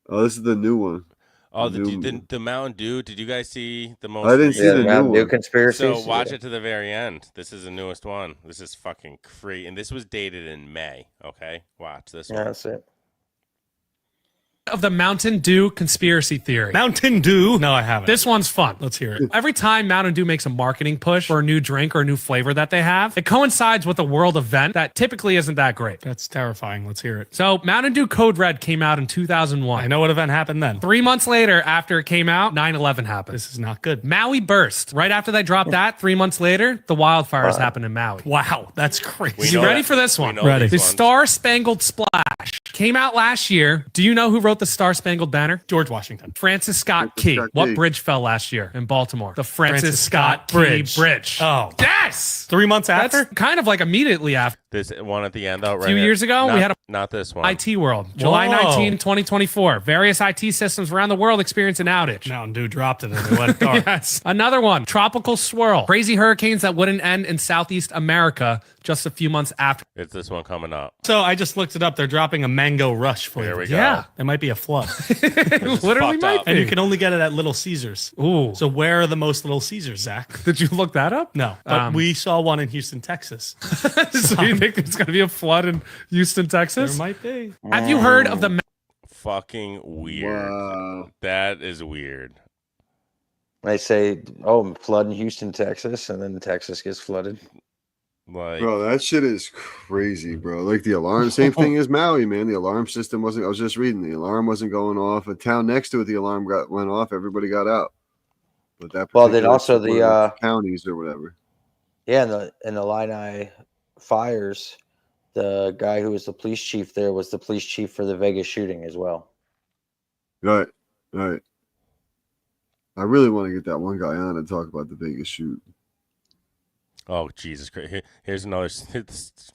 this is the new one. Oh, the new- the Mountain Dew. Did you guys see the most? I didn't see Yeah, the the new Mountain Dew one. conspiracies. So watch yeah. it to the very end. This is the newest one. This is fucking crazy, and this was dated in May. Okay, watch this Yeah, one. that's it. Of the Mountain Dew conspiracy theory. Mountain Dew? No, I haven't. This one's fun. Let's hear it. Every time Mountain Dew makes a marketing push for a new drink or a new flavor that they have, it coincides with a world event that typically isn't that great. That's terrifying. Let's hear it. So Mountain Dew Code Red came out in 2001. I know what event happened then. 3 months later, after it came out, 9/11 happened. This is not good. Maui burst. Right after they dropped that, 3 months later, the wildfires happened in Maui. Wow, that's crazy. We You know ready that- for this we one? know Ready. these The ones. Star Spangled Splash came out last year. Do you know who wrote the Star Spangled Banner? George Washington. Francis Scott Francis Key. Scott What Key. bridge fell last year in Baltimore? The Francis Scott Key Bridge. Bridge. Oh. Yes! 3 months after? That's kind of like immediately after. This one at the end, though. Right few here. years ago, we Not- had a not this one. IT World. July Whoa. 19, 2024. Various IT systems around the world experience an outage. Mountain Dew dropped it and they let it dark. Yes. Another one. Tropical swirl. Crazy hurricanes that wouldn't end in Southeast America just a few months after. It's this one coming up. So I just looked it up. They're dropping a mango rush flavor. There we go. Yeah. There might be a flood. It literally fucked might up. be. And you can only get it at Little Caesars. Ooh. So where are the most Little Caesars, Zach? Did you look that up? No, but we saw one in Houston, Texas. So you think there's going to be a flood in Houston, There Texas? might be. Have you heard of the Fucking weird. Wow. That is weird. They say, oh, flood in Houston, Texas, and then Texas gets flooded. Like, Bro, that shit is crazy, bro. Like the alarm, same thing as Maui, man. The alarm system wasn't. I was just reading. The alarm wasn't going off. A town next to it, the alarm went off. Everybody got out. But that. Well, then particular- also one of the counties or whatever. yeah, in the Illini fires, the guy who was the police chief there was the police chief for the Vegas shooting as well. Right, right. I really want to get that one guy on and talk about the Vegas shoot. oh Jesus Christ! Here's another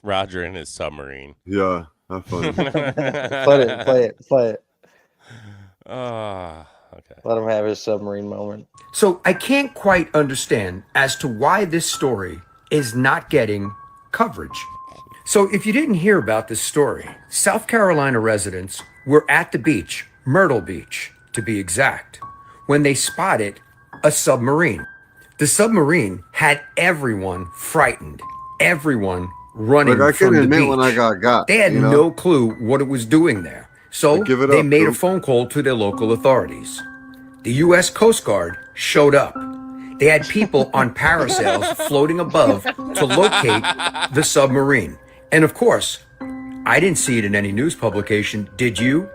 Roger in his submarine. Yeah, have fun. Play it. Ah, okay. Let him have his submarine moment. So I can't quite understand as to why this story is not getting coverage. So if you didn't hear about this story, South Carolina residents were at the beach, Myrtle Beach to be exact, when they spotted a submarine. The submarine had everyone frightened, everyone running Like I from can the admit beach. when I got. They had you know? no clue what it was doing there. So But give it they up, made a Coop. phone call to their local authorities. The U.S. Coast Guard showed up. They had people on parasails floating above to locate the submarine. And of course, I didn't see it in any news publication. Did you?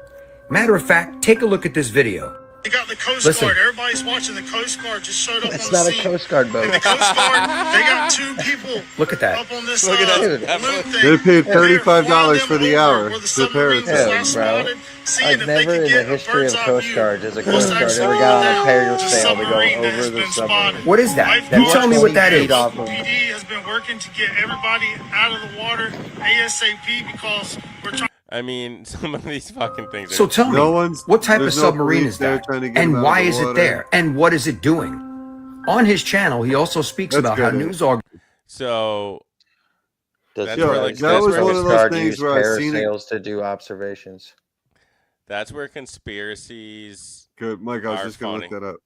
Matter of fact, take a look at this video. They got the Coast Listen. Guard. Everybody's watching. The Coast Guard just showed up It's on the not a scene. Coast Guard And boat. the Coast Guard, they got 2 people Look at that. up on this Look at that. balloon thing. They paid And they're flying $35 them for the over hour where the to submarine was parasail. last Yeah, bro. spotted, seeing Like if they never could in the get a history bird's of eye Coast view Guard does a what's Coast Guard actually ever got on a there, carrier the sail to go submarine that over has the been submarine. spotted. What is that? I've You tell me what that 20 is. feet off of- PD has been working to get everybody out of the water ASAP because we're trying. I mean, some of these fucking things. So Are, tell me, No one's- what type of there's no submarine police is there that? trying to get And them out why of the is it water. there? And what is it doing? On his channel, he also speaks That's about how good. news org. so Does That's the where, like, Coast that was Guard one of those things use where I seen it- parasails to do observations? that's where conspiracies Good, Mike. I was Are just gonna look funny. that up.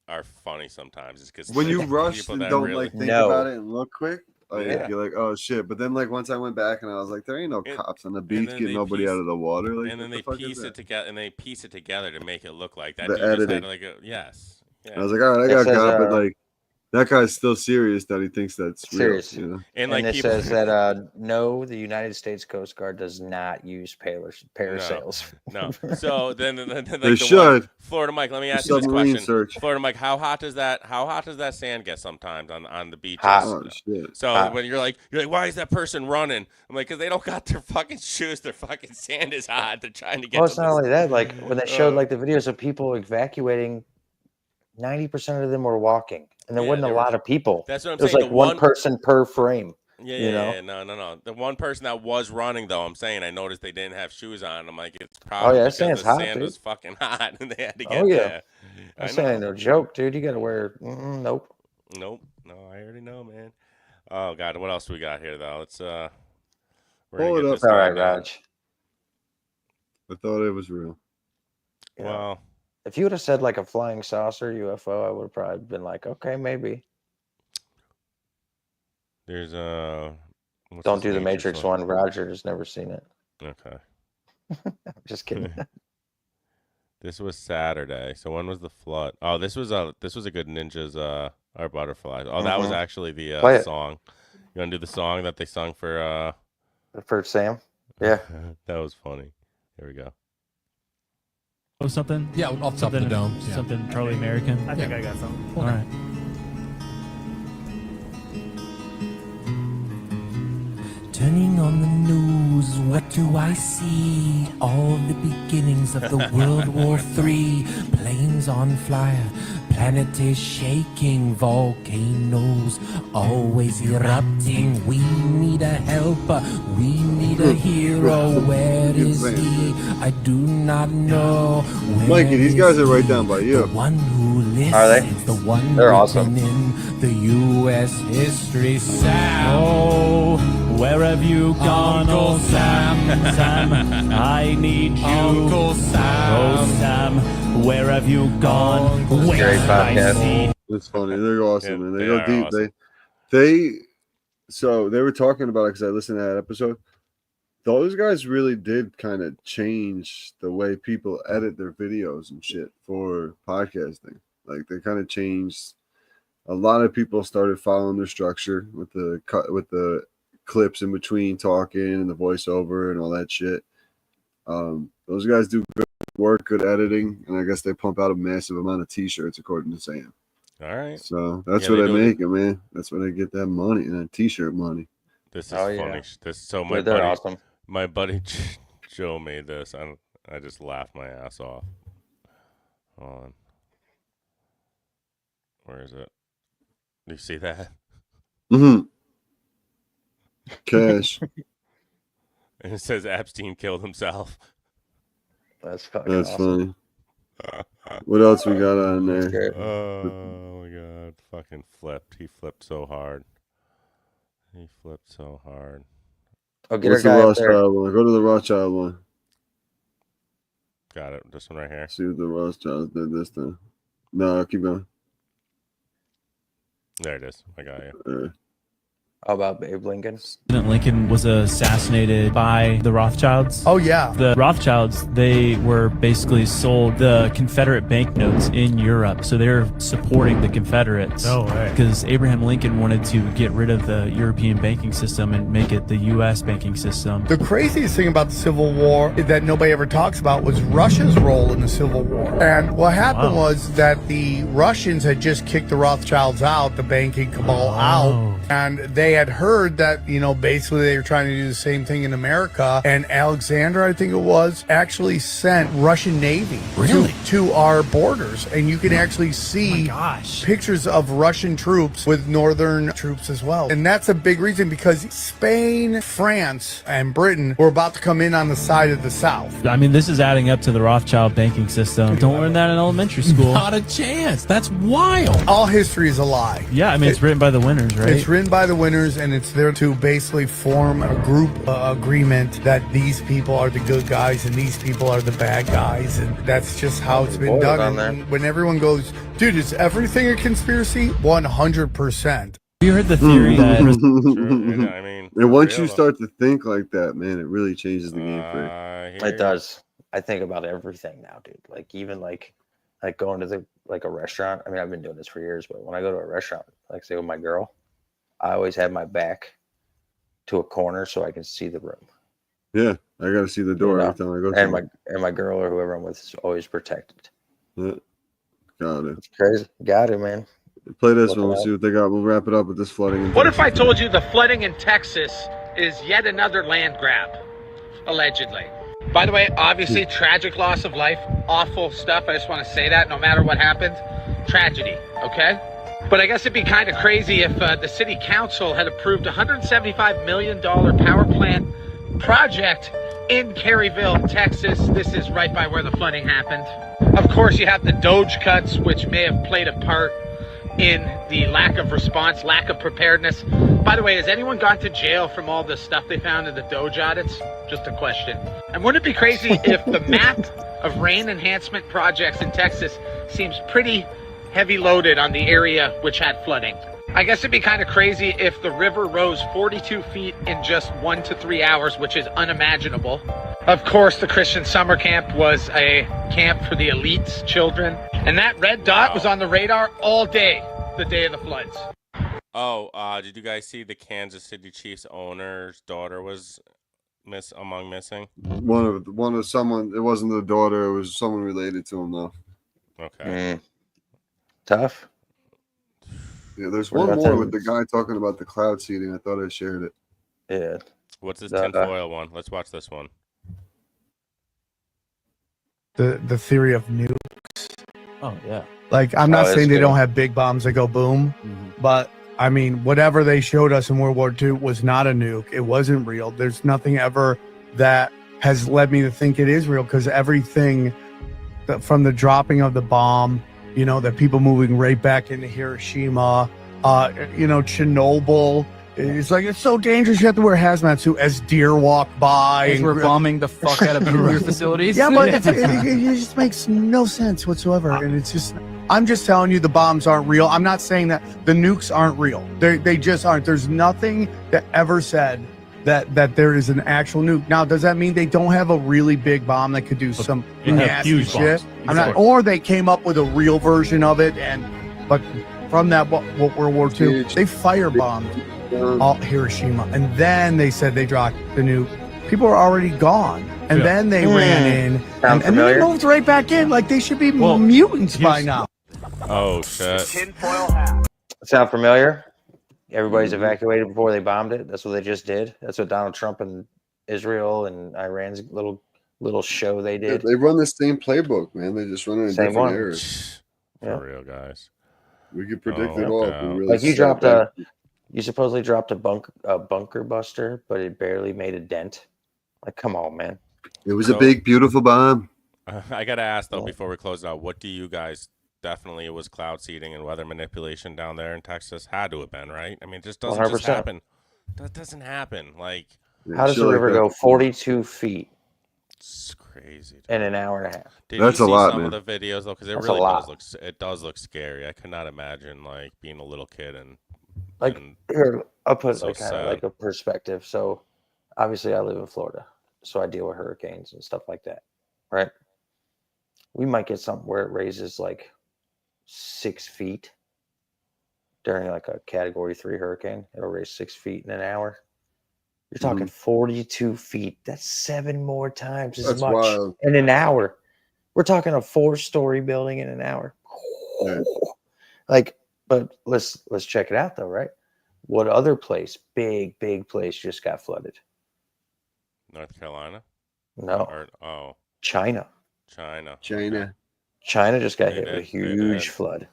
are funny sometimes. It's because When you rush and don't like think No. about it and look quick, Yeah. you're like, oh shit. But then like once I went back and I was like, there ain't no And- cops on the and beach then getting they nobody piece- out of the water. Like, and then what they the fuck is piece it that? together, and they piece it together to make it look like that. The dude just had, editing. like a, yes. Yeah. I was like, all right, I It got says, got, but like that guy's still serious that he thinks that's Serious. real. You know? and And like it people, says that no, the United States Coast Guard does not use parasails. no. So then like They the should. Florida Mike, let me ask you this Submarine question. search. Florida Mike, how hot does that sand get sometimes on the beaches? Hot. Oh shit. So when you're like, why is that person running? I'm like, because they don't got their fucking shoes. Their fucking sand is hot. They're trying to get. Well, it's to not the- only that. Like when they showed like the videos of people evacuating, 90% of them were walking, and there Yeah, wasn't they a were- lot of people. That's what I'm It was saying. like The one person per frame. Yeah, you know? yeah, no. The one person that was running, though, I'm saying, I noticed they didn't have shoes on. I'm like, it's probably that because sand's the hot, sand dude. was fucking hot, and they had to get Oh, yeah. there. I That's ain't know. no joke, dude. You got to wear. Nope. Nope. No, I already know, man. Oh God, what else we got here, though? Let's we're Pull gonna it get up. this All going right, now. Raj. I thought it was real. You know, Well, if you would have said like a flying saucer UFO, I would have probably been like, okay, maybe. there's what's Don't this do the Matrix one. Roger has never seen it. Okay. I'm just kidding. This was Saturday. So when was the flood? Oh, this was a good Ninjas our butterflies. Oh, that was Mhm. actually the Play it. song. You want to do the song that they sung for For Sam. Yeah. that was funny. Here we go. Oh, something? Yeah, off the top of the dome. Yeah. Something Charlie American. I think I got something. All right. Turning on the news, what do I see? All the beginnings of the World War III. Planes on fire, planet is shaking, volcanoes always erupting. We need a helper, we need a hero. Where is he? I do not know. Where Mikey, these guys is are right he? down by you. The one who listens, Are they? the one They're written awesome. in the U.S. history. Sam. Oh, where have you gone, oh Sam? Sam, I need you. Uncle Sam. Oh Sam, where have you gone? Where Great have I podcast. seen? It's funny. They're awesome, Yeah, man. They they go are deep. awesome. So they were talking about it because I listened to that episode. Those guys really did kind of change the way people edit their videos and shit for podcasting. Like they kind of changed. A lot of people started following their structure with the clips in between talking and the voiceover and all that shit. Those guys do good work, good editing, and I guess they pump out a massive amount of t-shirts according to Sam. All right. So that's Yeah, what they I do it. make, man. That's where they get that money and that t-shirt money. This is Oh, yeah. funny. My Dude, they're buddy, awesome. my buddy Joe made this. I just laughed my ass off. Hold on. Where is it? Do you see that? Mm-hmm. Cash. And it says Epstein killed himself. That's fucking That's awesome. funny. What else we got on there? Great. Oh my god. Fucking flipped. He flipped so hard. He flipped so hard. Oh, get What's our the guy up there. Rothschild one? Go to the Rothschild one. Got it. This one right here. See what the Rothschilds did this time. No, keep going. There it is. I got you. How about Abe Lincoln? President Lincoln was assassinated by the Rothschilds. Oh, yeah. The Rothschilds, they were basically sold the Confederate banknotes in Europe. So they're supporting the Confederates. No way. Because Abraham Lincoln wanted to get rid of the European banking system and make it the U.S. banking system. The craziest thing about the Civil War that nobody ever talks about was Russia's role in the Civil War. And what happened was that the Russians had just kicked the Rothschilds out, the banking cabal out, and they had heard that, you know, basically they were trying to do the same thing in America. And Alexander, I think it was, actually sent Russian Navy to our borders. And you can actually see pictures of Russian troops with northern troops as well. And that's a big reason because Spain, France, and Britain were about to come in on the side of the South. I mean, this is adding up to the Rothschild banking system. Don't learn that in elementary school. Not a chance. That's wild. All history is a lie. Yeah, I mean, it's written by the winners, right? It's written by the winners, and it's there to basically form a group agreement that these people are the good guys and these people are the bad guys, and that's just how it's been done. And when everyone goes, dude, is everything a conspiracy? 100%. Have you heard the theory that I mean, And once real, you start to think like that, man, it really changes the game for you. It does. I think about everything now, dude. Like even like going to a restaurant. I mean, I've been doing this for years, but when I go to a restaurant, like say with my girl, I always have my back to a corner so I can see the room. Yeah, I got to see the door every time I go. And my girl or whoever I'm with is always protected. Yeah. Got it. It's crazy. Got it, man. Play this one. We'll see what they got. We'll wrap it up with this flooding. What if I told you the flooding in Texas is yet another land grab, allegedly? By the way, obviously, tragic loss of life, awful stuff. I just want to say that no matter what happened, tragedy, okay? But I guess it'd be kind of crazy if the city council had approved a $175 million power plant project in Caryville, Texas. This is right by where the flooding happened. Of course, you have the Doge cuts, which may have played a part in the lack of response, lack of preparedness. By the way, has anyone gone to jail from all the stuff they found in the Doge audits? Just a question. And wouldn't it be crazy if the map of rain enhancement projects in Texas seems pretty heavy loaded on the area which had flooding? I guess it'd be kind of crazy if the river rose 42 feet in just 1 to 3 hours, which is unimaginable. Of course, the Christian summer camp was a camp for the elites, children. And that red dot was on the radar all day, the day of the floods. Oh, did you guys see the Kansas City Chiefs owner's daughter was among missing? One of someone. It wasn't the daughter. It was someone related to him, though. Okay. Tough. Yeah, there's one more with the guy talking about the cloud seeding. I thought I shared it. Yeah. What's this tinfoil one? Let's watch this one. The theory of nukes. Oh, yeah. Like, I'm not saying they don't have big bombs that go boom, but I mean, whatever they showed us in World War II was not a nuke. It wasn't real. There's nothing ever that has led me to think it is real, because everything from the dropping of the bomb, you know, the people moving right back into Hiroshima, you know, Chernobyl. It's like, it's so dangerous. You have to wear a hazmat suit as deer walk by. As we're bombing the fuck out of nuclear facilities. Yeah, but it just makes no sense whatsoever. And it's just, I'm just telling you, the bombs aren't real. I'm not saying that the nukes aren't real. They just aren't. There's nothing that ever said that there is an actual nuke. Now, does that mean they don't have a really big bomb that could do some nasty shit? I'm not, or they came up with a real version of it, but from that World War II, they firebombed all Hiroshima, and then they said they dropped the nuke. People are already gone, and then they ran in, and then they moved right back in. Like, they should be mutants by now. Oh shit! Sound familiar? Everybody's evacuated before they bombed it. That's what they just did. That's what Donald Trump and Israel and Iran's little show they did. Yeah, they run the same playbook, man. They just run it in Same different one. areas. For real, guys. We could predict it all. If we really Like, you sat dropped back. you supposedly dropped a bunker buster, but it barely made a dent. Like, come on, man. It was a big, beautiful bomb. I gotta ask though, before we close out, what do you guys definitely? It was cloud seeding and weather manipulation down there in Texas. Had to have been, right? I mean, it just doesn't just 100%. happen. That doesn't happen. Like, How does the river go 42 feet? It's crazy. Dude. In an hour and a half. Did That's you a see lot, some man. of the videos though? Because it That's really a lot. does look. It does look scary. I could not imagine like being a little kid and Like, here, I'll put So like kind of sad. like a perspective. So obviously I live in Florida, so I deal with hurricanes and stuff like that, right? We might get something where it raises like 6 feet during like a category 3 hurricane. It'll raise 6 feet in an hour. You're talking 42 feet. That's 7 more times as That's much wild. in an hour. We're talking a 4-story building in an hour. Yeah. Like, but let's check it out though, right? What other place, big place, just got flooded? North Carolina? No, Or China. China. China. China just got They hit with a did, they huge did. flood.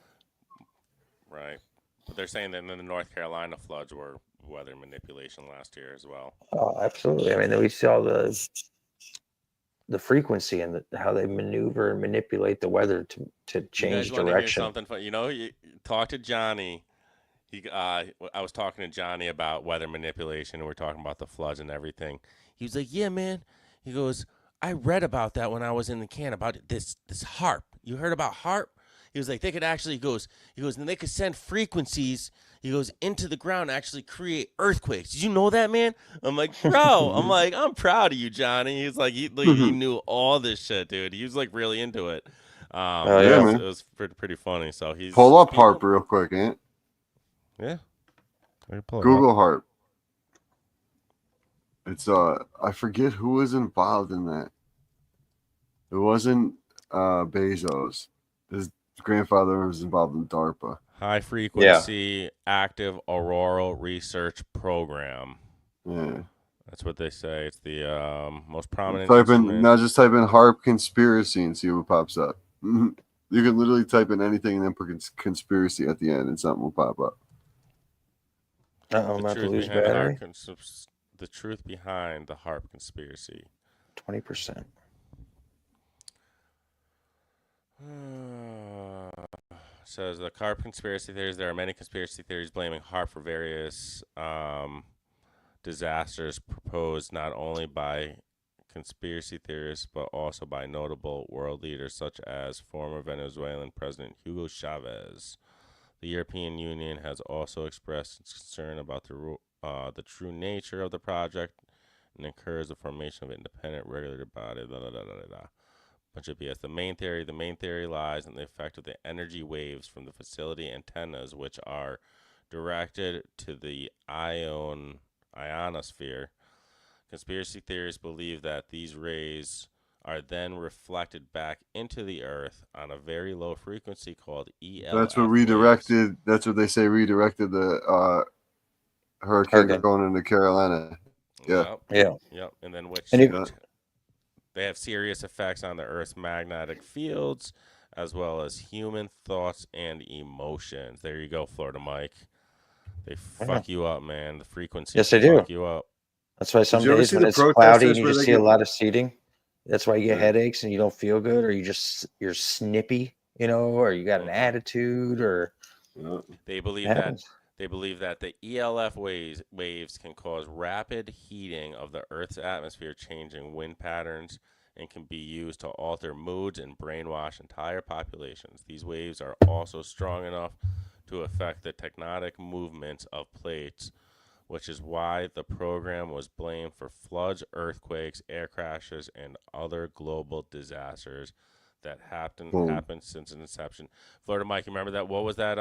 Right. But they're saying that the North Carolina floods were weather manipulation last year as well. Oh, absolutely. I mean, we saw the frequency and how they maneuver and manipulate the weather to You change guys want to hear direction. something fun? You know, you talk to Johnny. I was talking to Johnny about weather manipulation, and we're talking about the floods and everything. He was like, "Yeah, man." He goes, "I read about that when I was in the can about this HAARP. You heard about HAARP?" He was like, "They could actually," he goes, "and they could send frequencies." He goes into the ground and actually create earthquakes. Did you know that, man? I'm like, bro. I'm proud of you, Johnny. He's like, he knew all this shit, dude. He was like really into it. Oh, yeah, yeah. man. It was pretty funny. So he's Pull up people- Harp real quick, Ant. Yeah. Pull it up. Google Harp. It's I forget who was involved in that. It wasn't Bezos. His grandfather was involved in DARPA. High frequency active auroral research program. Yeah. That's what they say. It's the most prominent. Type in instrument. now. Just type in HARP conspiracy and see what pops up. You can literally type in anything and then put conspiracy at the end, and something will pop up. I'm about to lose battery. The truth behind the HARP conspiracy. 20%. Says the HARP conspiracy theories. There are many conspiracy theories blaming HARP for various disasters proposed not only by conspiracy theorists but also by notable world leaders such as former Venezuelan President Hugo Chavez. The European Union has also expressed its concern about the true nature of the project and encouraged the formation of an independent regulatory body. Bunch of BS. The main theory lies in the effect of the energy waves from the facility antennas, which are directed to the ionosphere. Conspiracy theorists believe that these rays are then reflected back into the earth on a very low frequency called ELF. That's what waves. redirected. That's what they say redirected the hurricane going into Carolina. Yeah. Yep. And then they have serious effects on the Earth's magnetic fields, as well as human thoughts and emotions. There you go, Florida Mike. They fuck you up, man. The frequency. Yes, they do. Fuck you up. That's why some Did you ever days see when the it's cloudy protesters and you where just they see a get- lot of seating, that's why you get Yeah. headaches and you don't feel good, or you're snippy, or you got an attitude, or They believe happens. that the ELF waves can cause rapid heating of the Earth's atmosphere, changing wind patterns, and can be used to alter moods and brainwash entire populations. These waves are also strong enough to affect the tectonic movements of plates, which is why the program was blamed for floods, earthquakes, air crashes, and other global disasters that happened since its inception. Florida Mike, you remember that? What was that?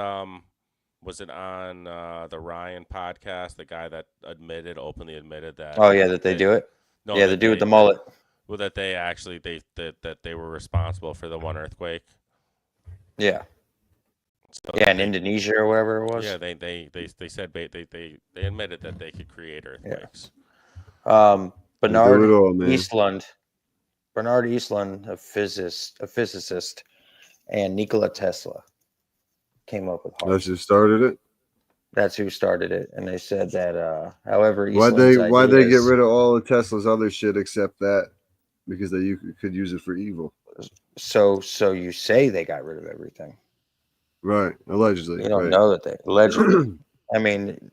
Was it on the Ryan podcast? The guy that openly admitted that. Oh yeah, that they do it. No, yeah, that the dude with the mullet. Well, that they actually that they were responsible for the one earthquake. Yeah. So Yeah, in Indonesia or wherever it was. Yeah, they said they admitted that they could create earthquakes. Bernard it all, man. Eastland, a physicist, and Nikola Tesla came up with HAARP. That's who started it. That's who started it, and they said that. However, Why'd Eastland's they get ideas- rid of all of Tesla's other shit except that? Because you could use it for evil. So you say they got rid of everything. Right. Allegedly. You don't right. know that they allegedly. I mean,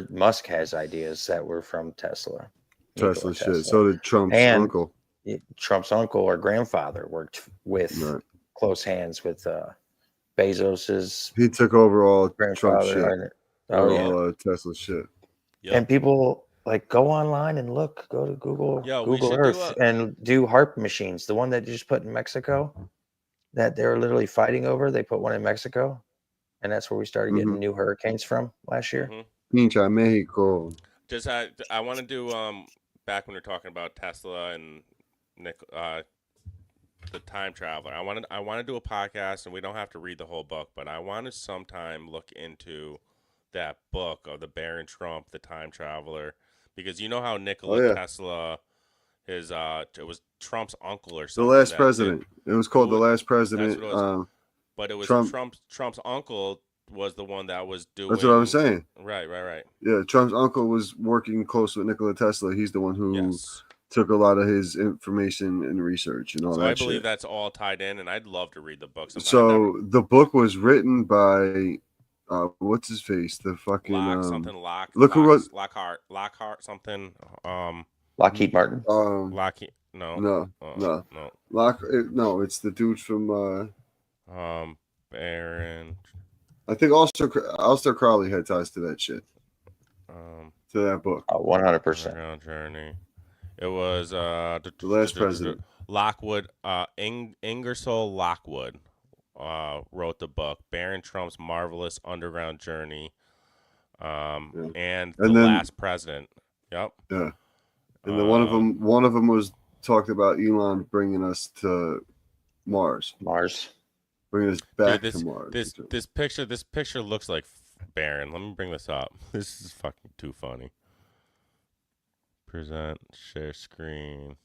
Musk has ideas that were from Tesla. Nikola Tesla shit. Tesla. So did Trump's And uncle. Trump's uncle or grandfather worked with close hands with Bezos's He took over all Trump grandfather. shit. Oh yeah. All Tesla shit. Yep. And people like go online and look, go to Google, Yo, we Google should do Earth, and do HARP machines. The one that you just put in Mexico, that they're literally fighting over. They put one in Mexico, and that's where we started getting new hurricanes from last year. Pincha Mexico. Just I want to do back when we were talking about Tesla and Nick, the time traveler. I want to do a podcast, and we don't have to read the whole book, but I want to sometime look into that book of the Baron Trump, the time traveler, because you know how Nikola Tesla, his it was Trump's uncle or The something. Last President. It was called The Last President. That's what it was. But it was Trump's uncle was the one that was doing. That's what I was saying. Right. Yeah, Trump's uncle was working close with Nikola Tesla. He's the one who took a lot of his information and research and all So that I believe shit. that's all tied in, and I'd love to read the book sometime. So the book was written by what's his face? The fucking Look who wrote Lockhart something. Lockheed Martin. Lockheed. No. No, it's the dude from Baron. I think Aleister Crowley had ties to that shit. To that book. 100%. Journey. It was The Last President. Lockwood, Ingersoll Lockwood wrote the book, Baron Trump's Marvelous Underground Journey, and The Last President. Yep. Yeah. And then one of them was talked about Elon bringing us to Mars. Bringing us back to Mars. This picture looks like Baron. Let me bring this up. This is fucking too funny. Present, share screen.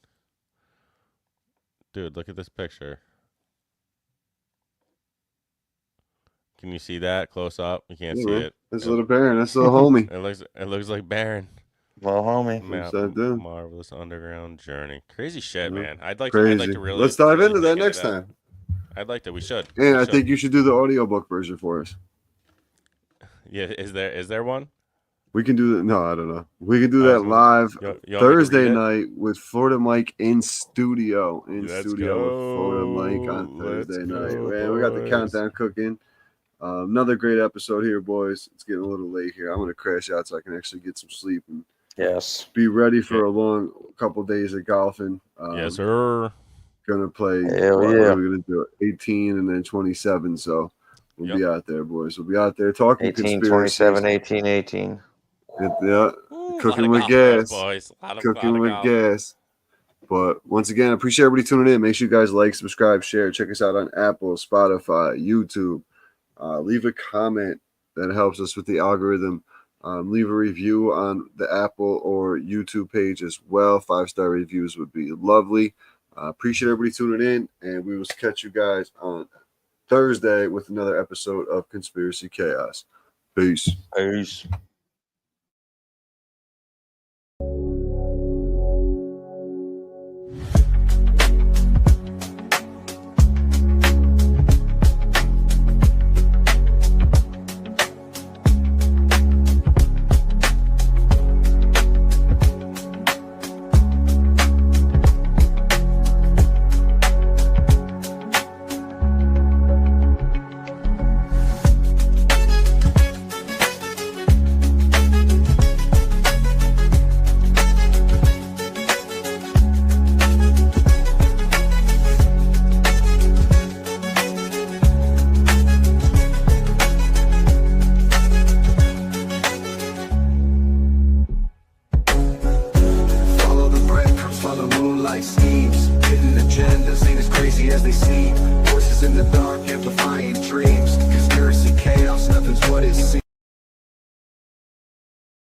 Dude, look at this picture. Can you see that close up? You can't see it. That's little Baron. That's little homie. It looks like Baron. Well, homie. Marvelous Underground Journey. Crazy shit, man. I'd like Crazy. to really. Let's dive into that next time. I'd like to. We should. And I think you should do the audiobook version for us. Yeah, is there one? We can do that. No, I don't know. We can do that live Thursday night with Florida Mike in studio. With Florida Mike on Thursday night. Man, we got the countdown cooking. Another great episode here, boys. It's getting a little late here. I'm going to crash out so I can actually get some sleep and be ready for a long couple days of golfing. Yes, sir. Going to play. We're going to do 18 and then 27. So we'll be out there, boys. We'll be out there talking 18, conspiracies. 27, 18, 18. Yeah, cooking with gas. Cooking with gas. But once again, I appreciate everybody tuning in. Make sure you guys like, subscribe, share. Check us out on Apple, Spotify, YouTube. Leave a comment. That helps us with the algorithm. Leave a review on the Apple or YouTube page as well. 5-star reviews would be lovely. Appreciate everybody tuning in, and we will catch you guys on Thursday with another episode of Conspiracy Chaos. Peace. Schemes, hidden agendas ain't as crazy as they seem. Voices in the dark amplifying dreams.